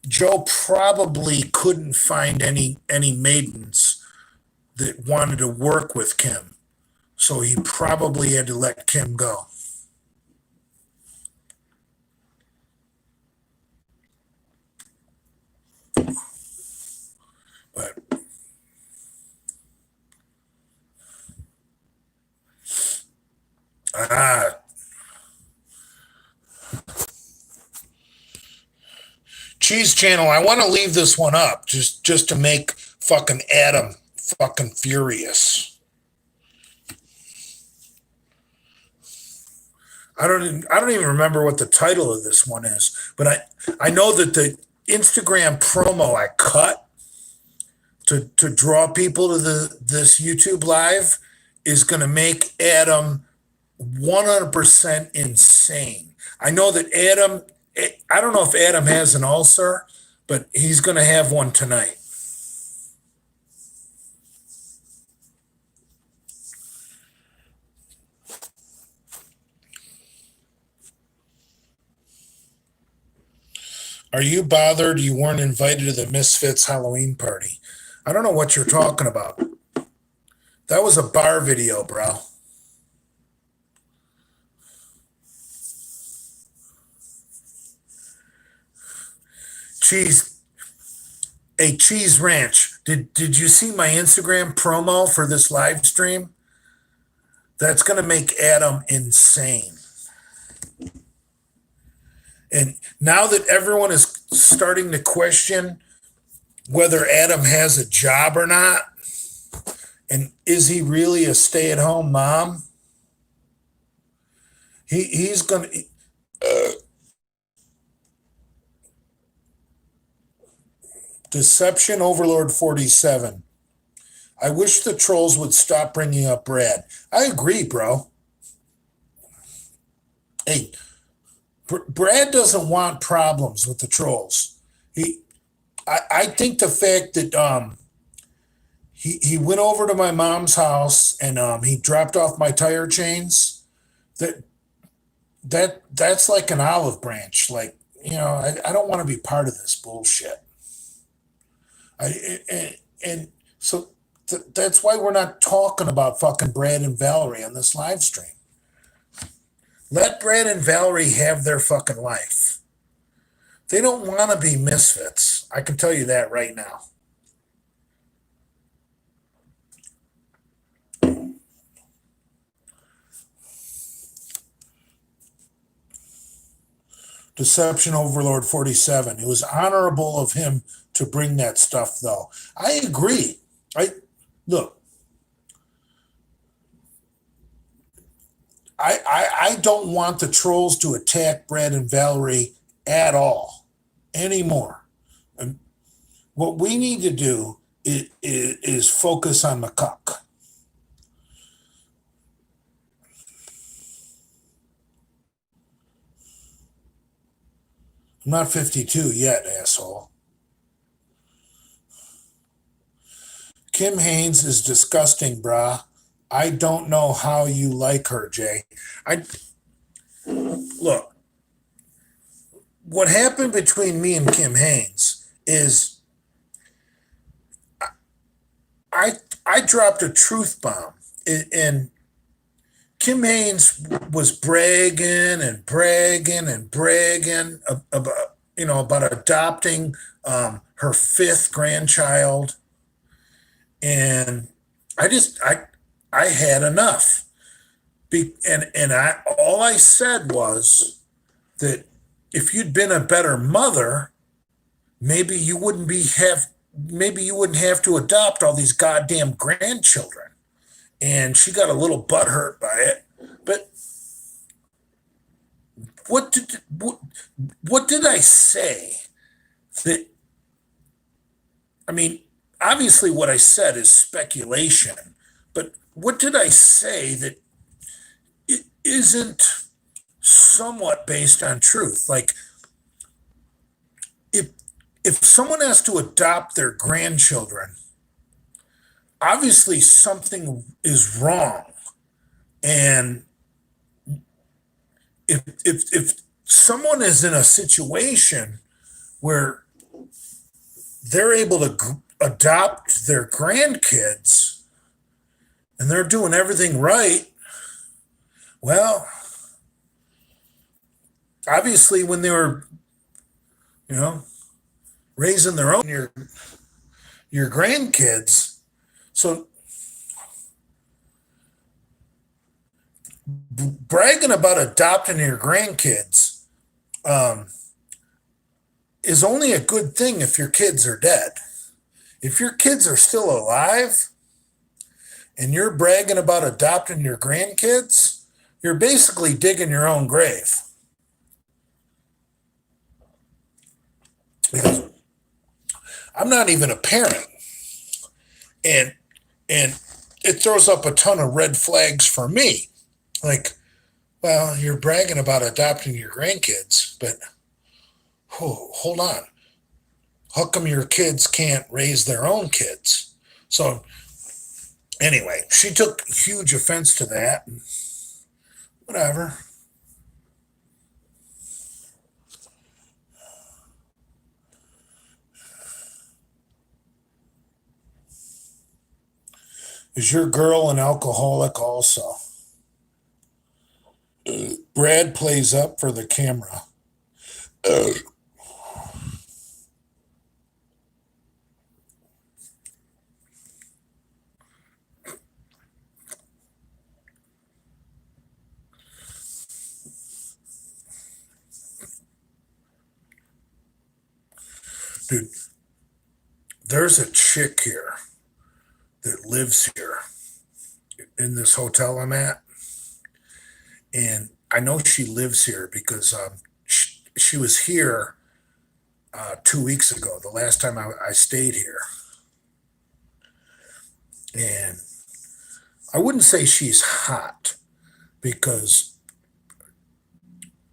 A: Joe probably couldn't find any maidens that wanted to work with Kim, so he probably had to let Kim go. But Cheese Channel, I want to leave this one up just to make fucking Adam fucking furious. I don't even remember what the title of this one is, but I know that the Instagram promo I cut to draw people to this YouTube live is going to make Adam 100% insane. I know that Adam, I don't know if Adam has an ulcer, but he's going to have one tonight. Are you bothered you weren't invited to the Misfits Halloween party? I don't know what you're talking about. That was a bar video, bro. Cheese, a cheese ranch. Did you see my Instagram promo for this live stream? That's going to make Adam insane. And now that everyone is starting to question whether Adam has a job or not, and is he really a stay-at-home mom? He's going to... Deception Overlord 47. I wish the trolls would stop bringing up Brad. I agree, bro. Hey, Brad doesn't want problems with the trolls. I think the fact that he went over to my mom's house and he dropped off my tire chains, that's like an olive branch. Like, I don't want to be part of this bullshit. So that's why we're not talking about fucking Brad and Valerie on this live stream. Let Brad and Valerie have their fucking life. They don't want to be misfits. I can tell you that right now. Deception Overlord 47. It was honorable of him to bring that stuff, though. I agree. Look. I don't want the trolls to attack Brad and Valerie at all anymore. And what we need to do is focus on Mccuck. I'm not 52 yet, asshole. Kim Haynes is disgusting, brah. I don't know how you like her, Jay. Look, what happened between me and Kim Haynes is I dropped a truth bomb, and Kim Haynes was bragging about adopting her fifth grandchild, and I had enough. All I said was that if you'd been a better mother, maybe you wouldn't have to adopt all these goddamn grandchildren. And she got a little butthurt by it. But what did I say? Obviously what I said is speculation, but what did I say that it isn't somewhat based on truth? Like, if someone has to adopt their grandchildren, obviously something is wrong. And if someone is in a situation where they're able to adopt their grandkids and they're doing everything right, well, obviously when they were, raising their own, your grandkids, so bragging about adopting your grandkids is only a good thing if your kids are dead. If your kids are still alive and you're bragging about adopting your grandkids, you're basically digging your own grave. Because I'm not even a parent. And and it throws up a ton of red flags for me. Like, well, you're bragging about adopting your grandkids, but hold on. How come your kids can't raise their own kids? So anyway, she took huge offense to that. And whatever. Is your girl an alcoholic also? Brad plays up for the camera. Dude, there's a chick here that lives here in this hotel I'm at. And I know she lives here because she was here 2 weeks ago, the last time I stayed here. And I wouldn't say she's hot because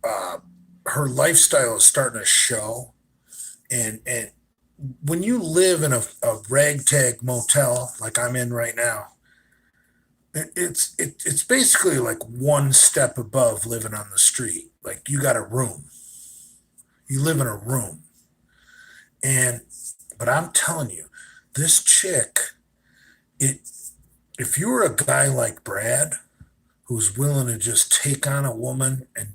A: her lifestyle is starting to show. And when you live in a ragtag motel like I'm in right now, it's basically like one step above living on the street. Like you got a room, you live in a room, and but I'm telling you, this chick, it if you're a guy like Brad who's willing to just take on a woman and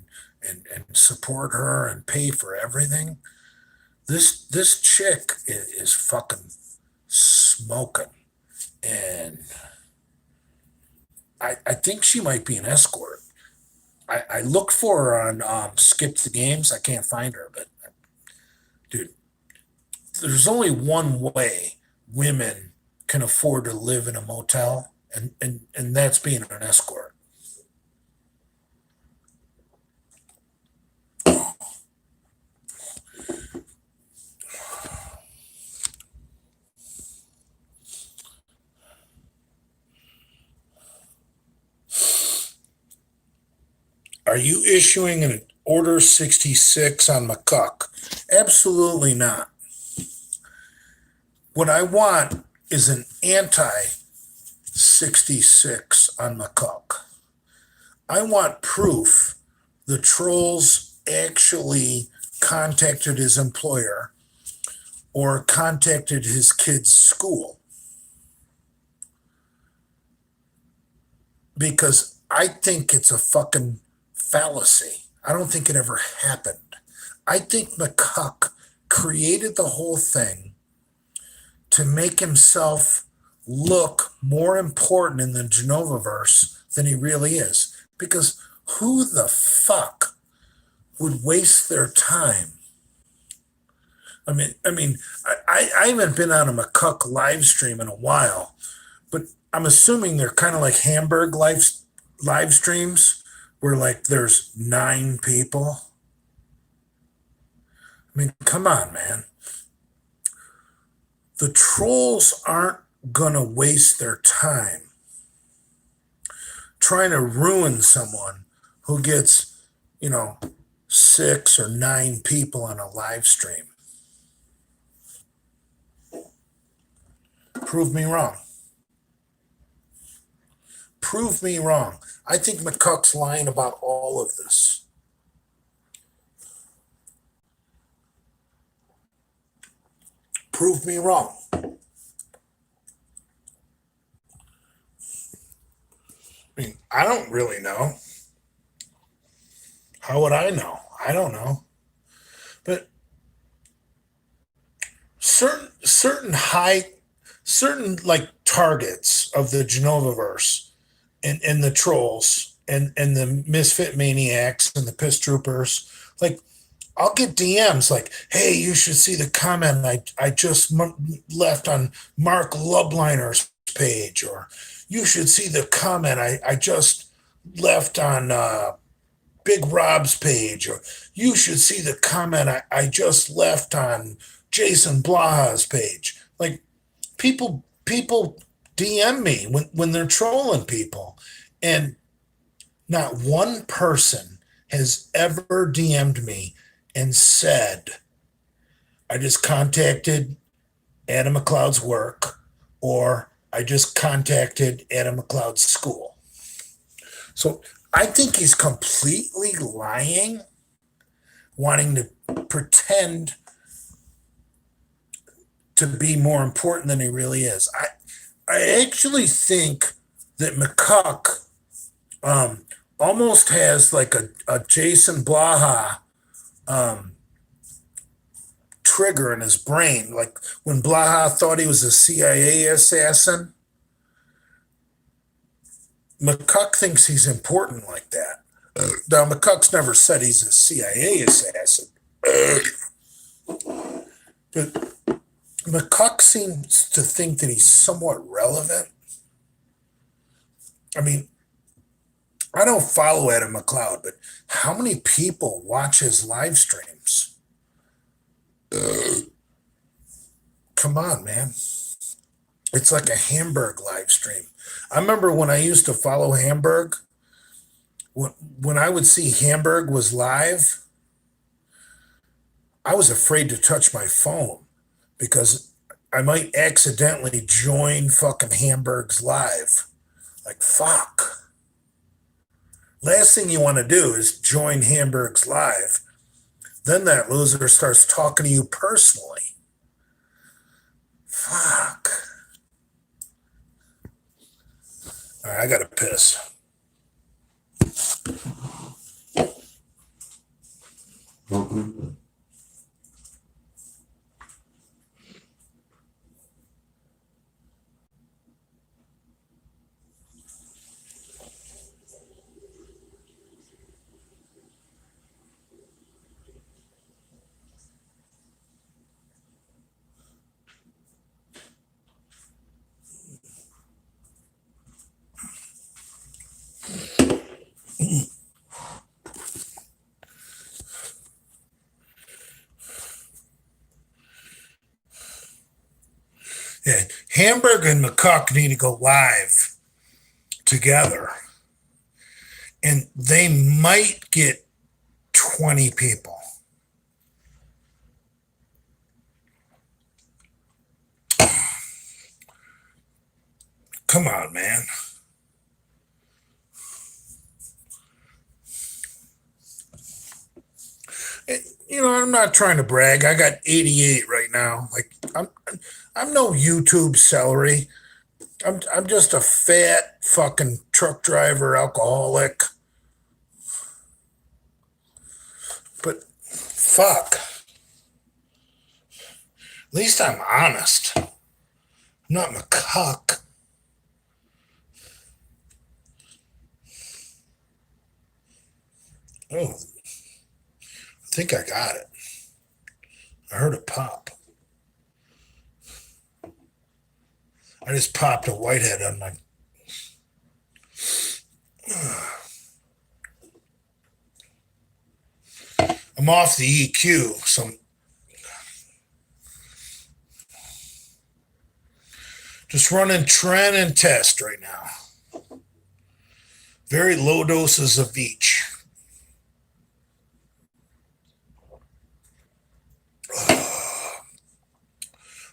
A: support her and pay for everything, this chick is fucking smoking, and I think she might be an escort. I looked for her on Skip the Games. I can't find her, but dude, there's only one way women can afford to live in a motel, and that's being an escort. Are you issuing an Order 66 on McCuck? Absolutely not. What I want is an anti 66 on McCuck. I want proof the trolls actually contacted his employer or contacted his kid's school. Because I think it's a fucking fallacy. I don't think it ever happened. I think McCuck created the whole thing to make himself look more important in the Genovaverse than he really is. Because who the fuck would waste their time? I haven't been on a McCuck live stream in a while, but I'm assuming they're kind of like Hamburg live streams where like there's 9 people. I mean, come on, man. The trolls aren't gonna waste their time trying to ruin someone who gets, 6 or 9 people on a live stream. Prove me wrong. Prove me wrong. I think McCuck's lying about all of this. Prove me wrong. I mean, I don't really know. How would I know? I don't know. But certain like targets of the Genovaverse and the trolls and the misfit maniacs and the piss troopers, like I'll get DMs like, hey, you should see the comment I just left on Mark Lubliner's page, or you should see the comment I just left on Big Rob's page, or you should see the comment I just left on Jason Blaha's page. Like people DM me when they're trolling people, and not one person has ever DM'd me and said, I just contacted Adam McLeod's work, or I just contacted Adam McLeod's school. So I think he's completely lying, wanting to pretend to be more important than he really is. I actually think that McCuck almost has like a Jason Blaha trigger in his brain. Like when Blaha thought he was a CIA assassin, McCuck thinks he's important like that. Now, McCuck's never said he's a CIA assassin. But McCuck seems to think that he's somewhat relevant. I mean, I don't follow Adam McLeod, but how many people watch his live streams? Come on, man. It's like a Hamburg live stream. I remember when I used to follow Hamburg, when I would see Hamburg was live, I was afraid to touch my phone because I might accidentally join fucking Hamburg's live. Like, fuck. Last thing you want to do is join Hamburg's live. Then that loser starts talking to you personally. Fuck. All right, I gotta piss. Yeah, Hamburg and McCuck need to go live together, and they might get 20 people. Come on, man. I'm not trying to brag. I got 88 right now. Like I'm no YouTube celery. I'm just a fat fucking truck driver, alcoholic. But fuck. At least I'm honest. I'm not McCuck. Oh, I think I got it. I heard a pop. I just popped a whitehead on my. I'm off the EQ, so I'm just running trend and test right now. Very low doses of each.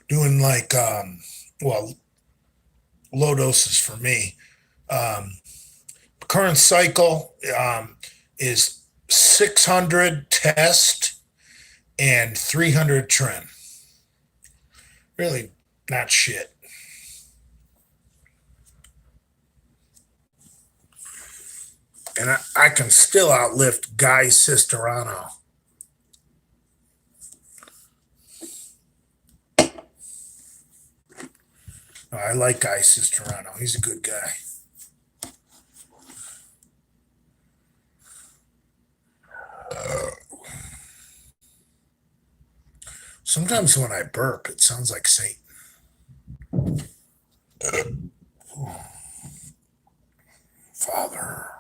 A: Doing like, well, low doses for me. Current cycle is 600 test and 300 trend. Really not shit. And I can still outlift Guy Cisterano. I like Guy Cisterano. He's a good guy. Sometimes when I burp, it sounds like Satan. Father.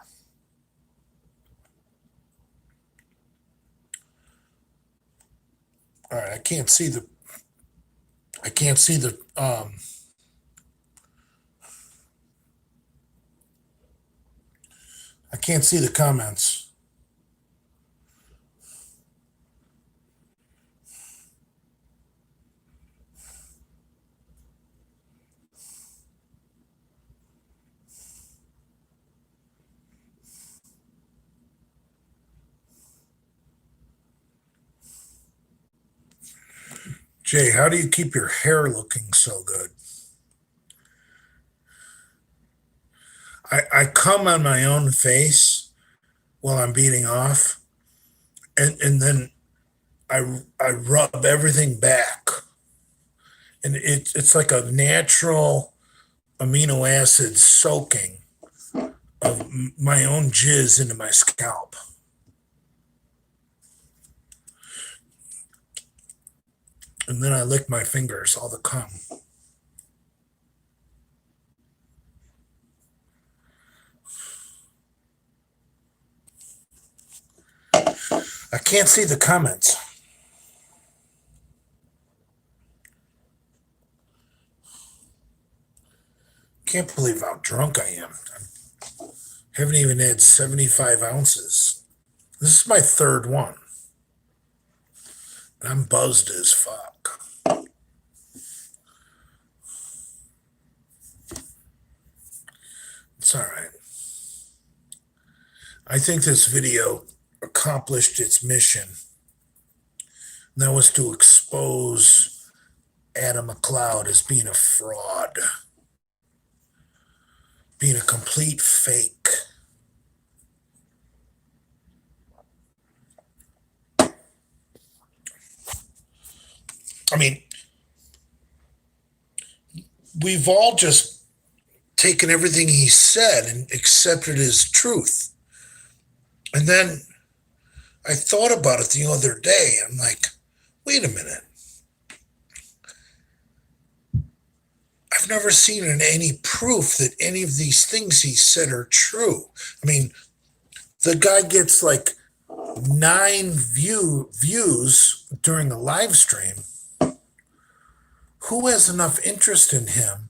A: All right, I can't see the. I can't see the. I can't see the comments. Jay, how do you keep your hair looking so good? I come on my own face while I'm beating off, and then I rub everything back, and it's like a natural amino acid soaking of my own jizz into my scalp. And then I lick my fingers, all the cum. I can't see the comments. Can't believe how drunk I am. I haven't even had 75 ounces. This is my third one. I'm buzzed as fuck. It's all right. I think this video accomplished its mission. And that was to expose Adam McLeod as being a fraud, being a complete fake. I mean, we've all just taken everything he said and accepted as truth. And then I thought about it the other day. I'm like, wait a minute. I've never seen any proof that any of these things he said are true. I mean, the guy gets like 9 views during a live stream. Who has enough interest in him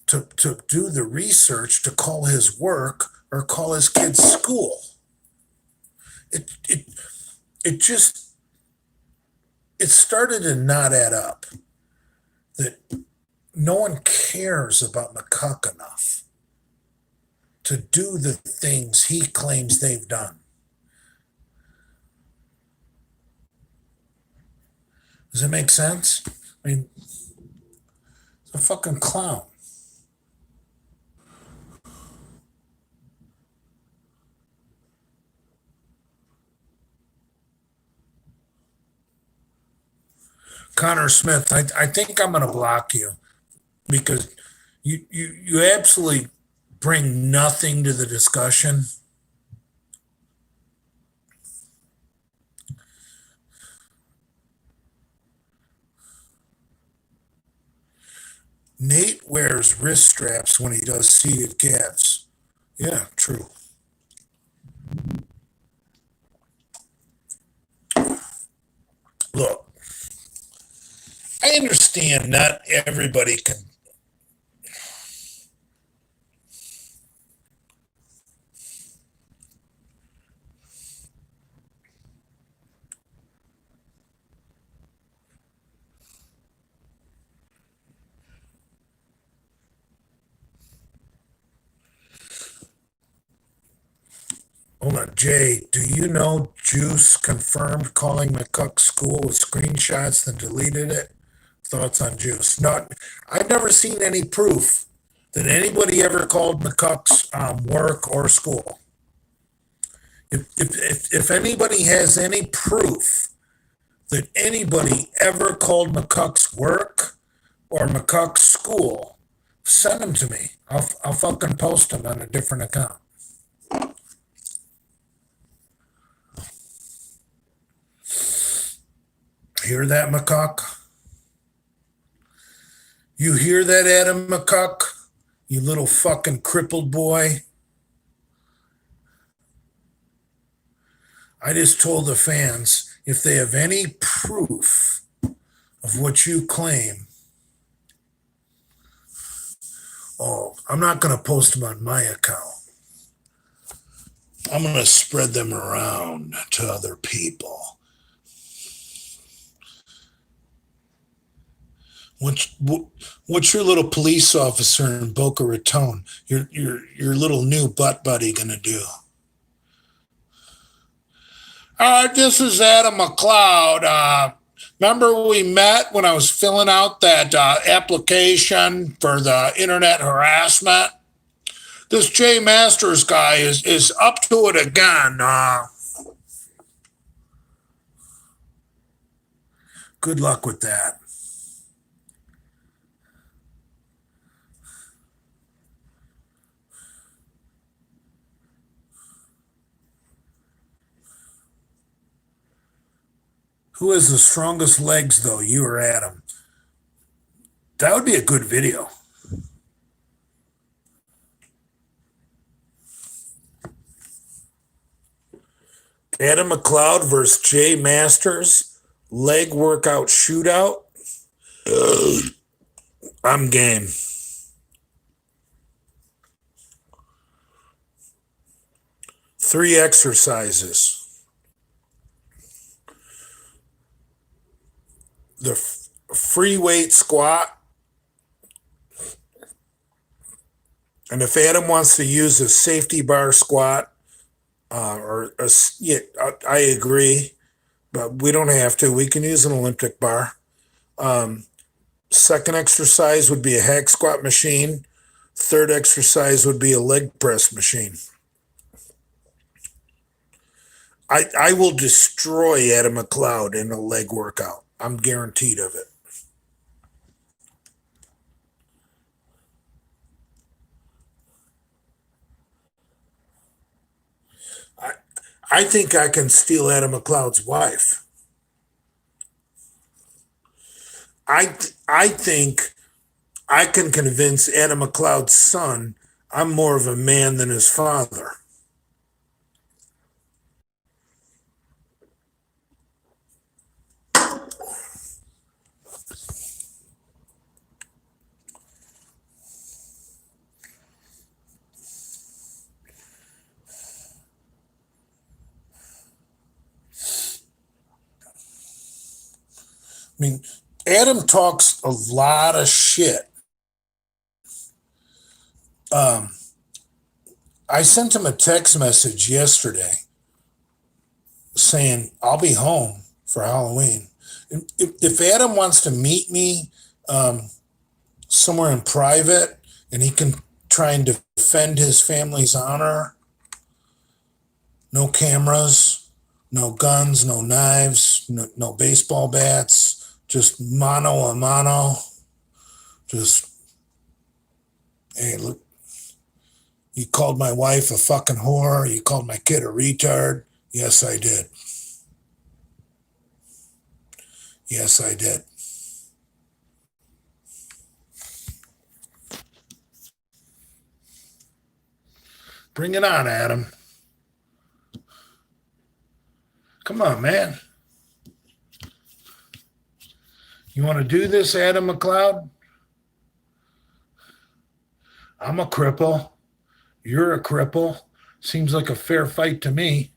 A: to do the research to call his work or call his kid's school? It just it started to not add up that no one cares about McCuck enough to do the things he claims they've done. Does it make sense? I mean, it's a fucking clown. Connor Smith, I think I'm going to block you because you absolutely bring nothing to the discussion. Nate wears wrist straps when he does seated calves. Yeah, true. Look, I understand not everybody can. Hold on, Jay, do you know Juice confirmed calling McCuck school with screenshots, then deleted it? Thoughts on Juice? Not, I've never seen any proof that anybody ever called McCuck's work or school. If anybody has any proof that anybody ever called McCuck's work or McCuck's school, send them to me. I'll fucking post them on a different account. Hear that, McCuck? You hear that, Adam McCuck? You little fucking crippled boy. I just told the fans if they have any proof of what you claim. Oh, I'm not going to post them on my account. I'm going to spread them around to other people. What's your little police officer in Boca Raton, your little new butt buddy, going to do? All right, this is Adam McLeod. Remember we met when I was filling out that application for the internet harassment? This Jay Masters guy is up to it again. Good luck with that. Who has the strongest legs, though, you or Adam? That would be a good video. Adam McLeod versus Jay Masters, leg workout shootout. I'm game. Three exercises. The free weight squat. And if Adam wants to use a safety bar squat, yeah, I agree, but we don't have to. We can use an Olympic bar. Second exercise would be a hack squat machine. Third exercise would be a leg press machine. I will destroy Adam McLeod in a leg workout. I'm guaranteed of it. I think I can steal Adam McLeod's wife. I think I can convince Adam McLeod's son I'm more of a man than his father. I mean, Adam talks a lot of shit. I sent him a text message yesterday saying, I'll be home for Halloween. If Adam wants to meet me somewhere in private and he can try and defend his family's honor, no cameras, no guns, no knives, no baseball bats, just mano a mano. Just, hey, look, you called my wife a fucking whore. You called my kid a retard. Yes, I did. Yes, I did. Bring it on, Adam. Come on, man. You want to do this, Adam McLeod? I'm a cripple. You're a cripple. Seems like a fair fight to me.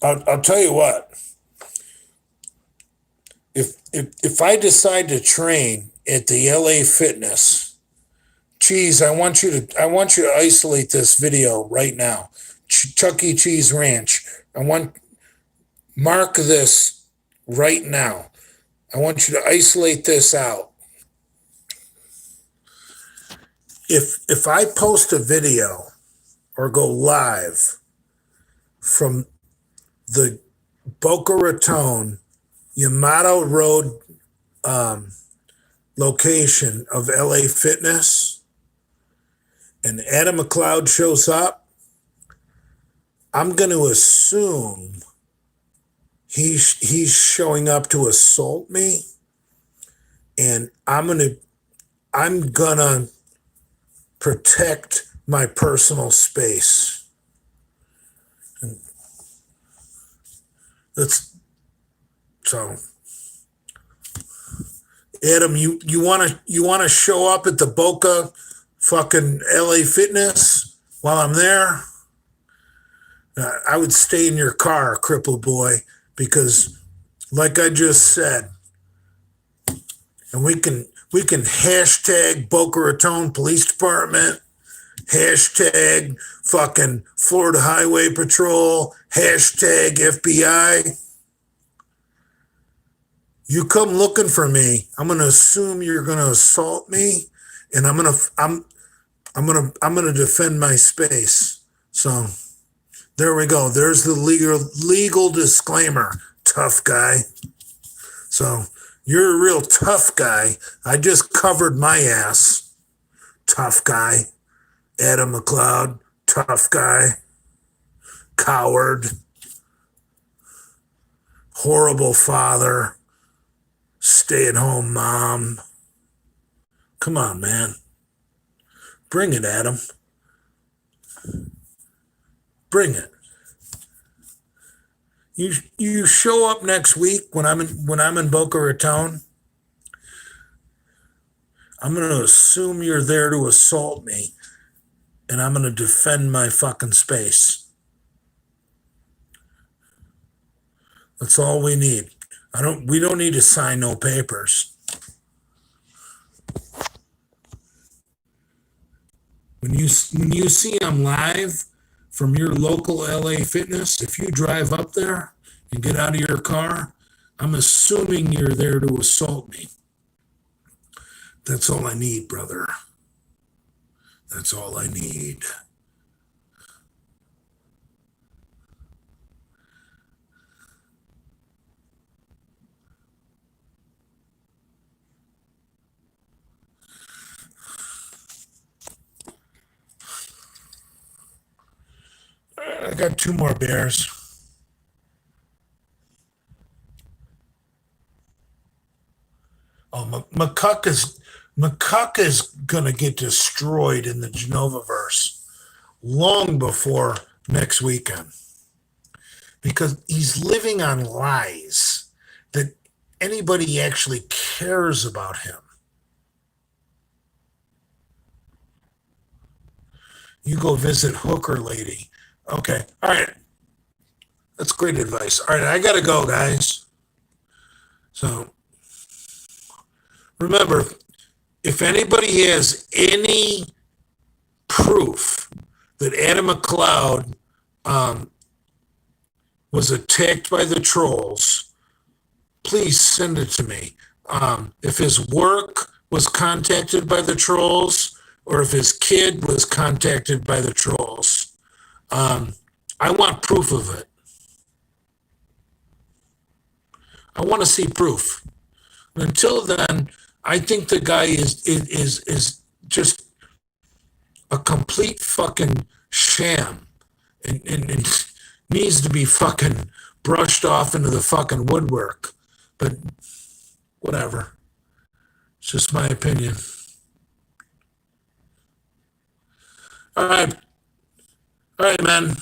A: I'll tell you what. If I decide to train at the LA Fitness, Cheese, I want you to isolate this video right now. Chuck E. Cheese Ranch. Mark this right now. I want you to isolate this out. If I post a video or go live from the Boca Raton Yamato Road location of LA Fitness and Adam McLeod shows up, I'm going to assume he's showing up to assault me, and I'm gonna protect my personal space. And that's so. Adam, you wanna show up at the Boca fucking LA Fitness while I'm there? I would stay in your car, cripple boy, because like I just said, and we can hashtag Boca Raton Police Department, hashtag fucking Florida Highway Patrol, hashtag FBI. You come looking for me, I'm gonna assume you're gonna assault me, and I'm gonna defend my space. So there we go. There's the legal disclaimer, tough guy. So you're a real tough guy. I just covered my ass, tough guy. Adam McLeod, tough guy. Coward. Horrible father. Stay-at-home mom. Come on, man. Bring it, Adam. Bring it. You show up next week when I'm in Boca Raton. I'm gonna assume you're there to assault me, and I'm gonna defend my fucking space. That's all we need. We don't need to sign no papers. When you see I'm live from your local LA Fitness, if you drive up there and get out of your car, I'm assuming you're there to assault me. That's all I need, brother. That's all I need. I got two more bears. Oh, McCuck is gonna get destroyed in the Genovaverse long before next weekend because he's living on lies that anybody actually cares about him. You go visit Hooker Lady. Okay, all right. That's great advice. All right, I gotta go, guys. So remember, if anybody has any proof that Adam McLeod was attacked by the trolls, please send it to me. If his work was contacted by the trolls, or if his kid was contacted by the trolls, I want proof of it. I want to see proof. Until then, I think the guy is just a complete fucking sham and needs to be fucking brushed off into the fucking woodwork. But whatever. It's just my opinion. All right. All right, man.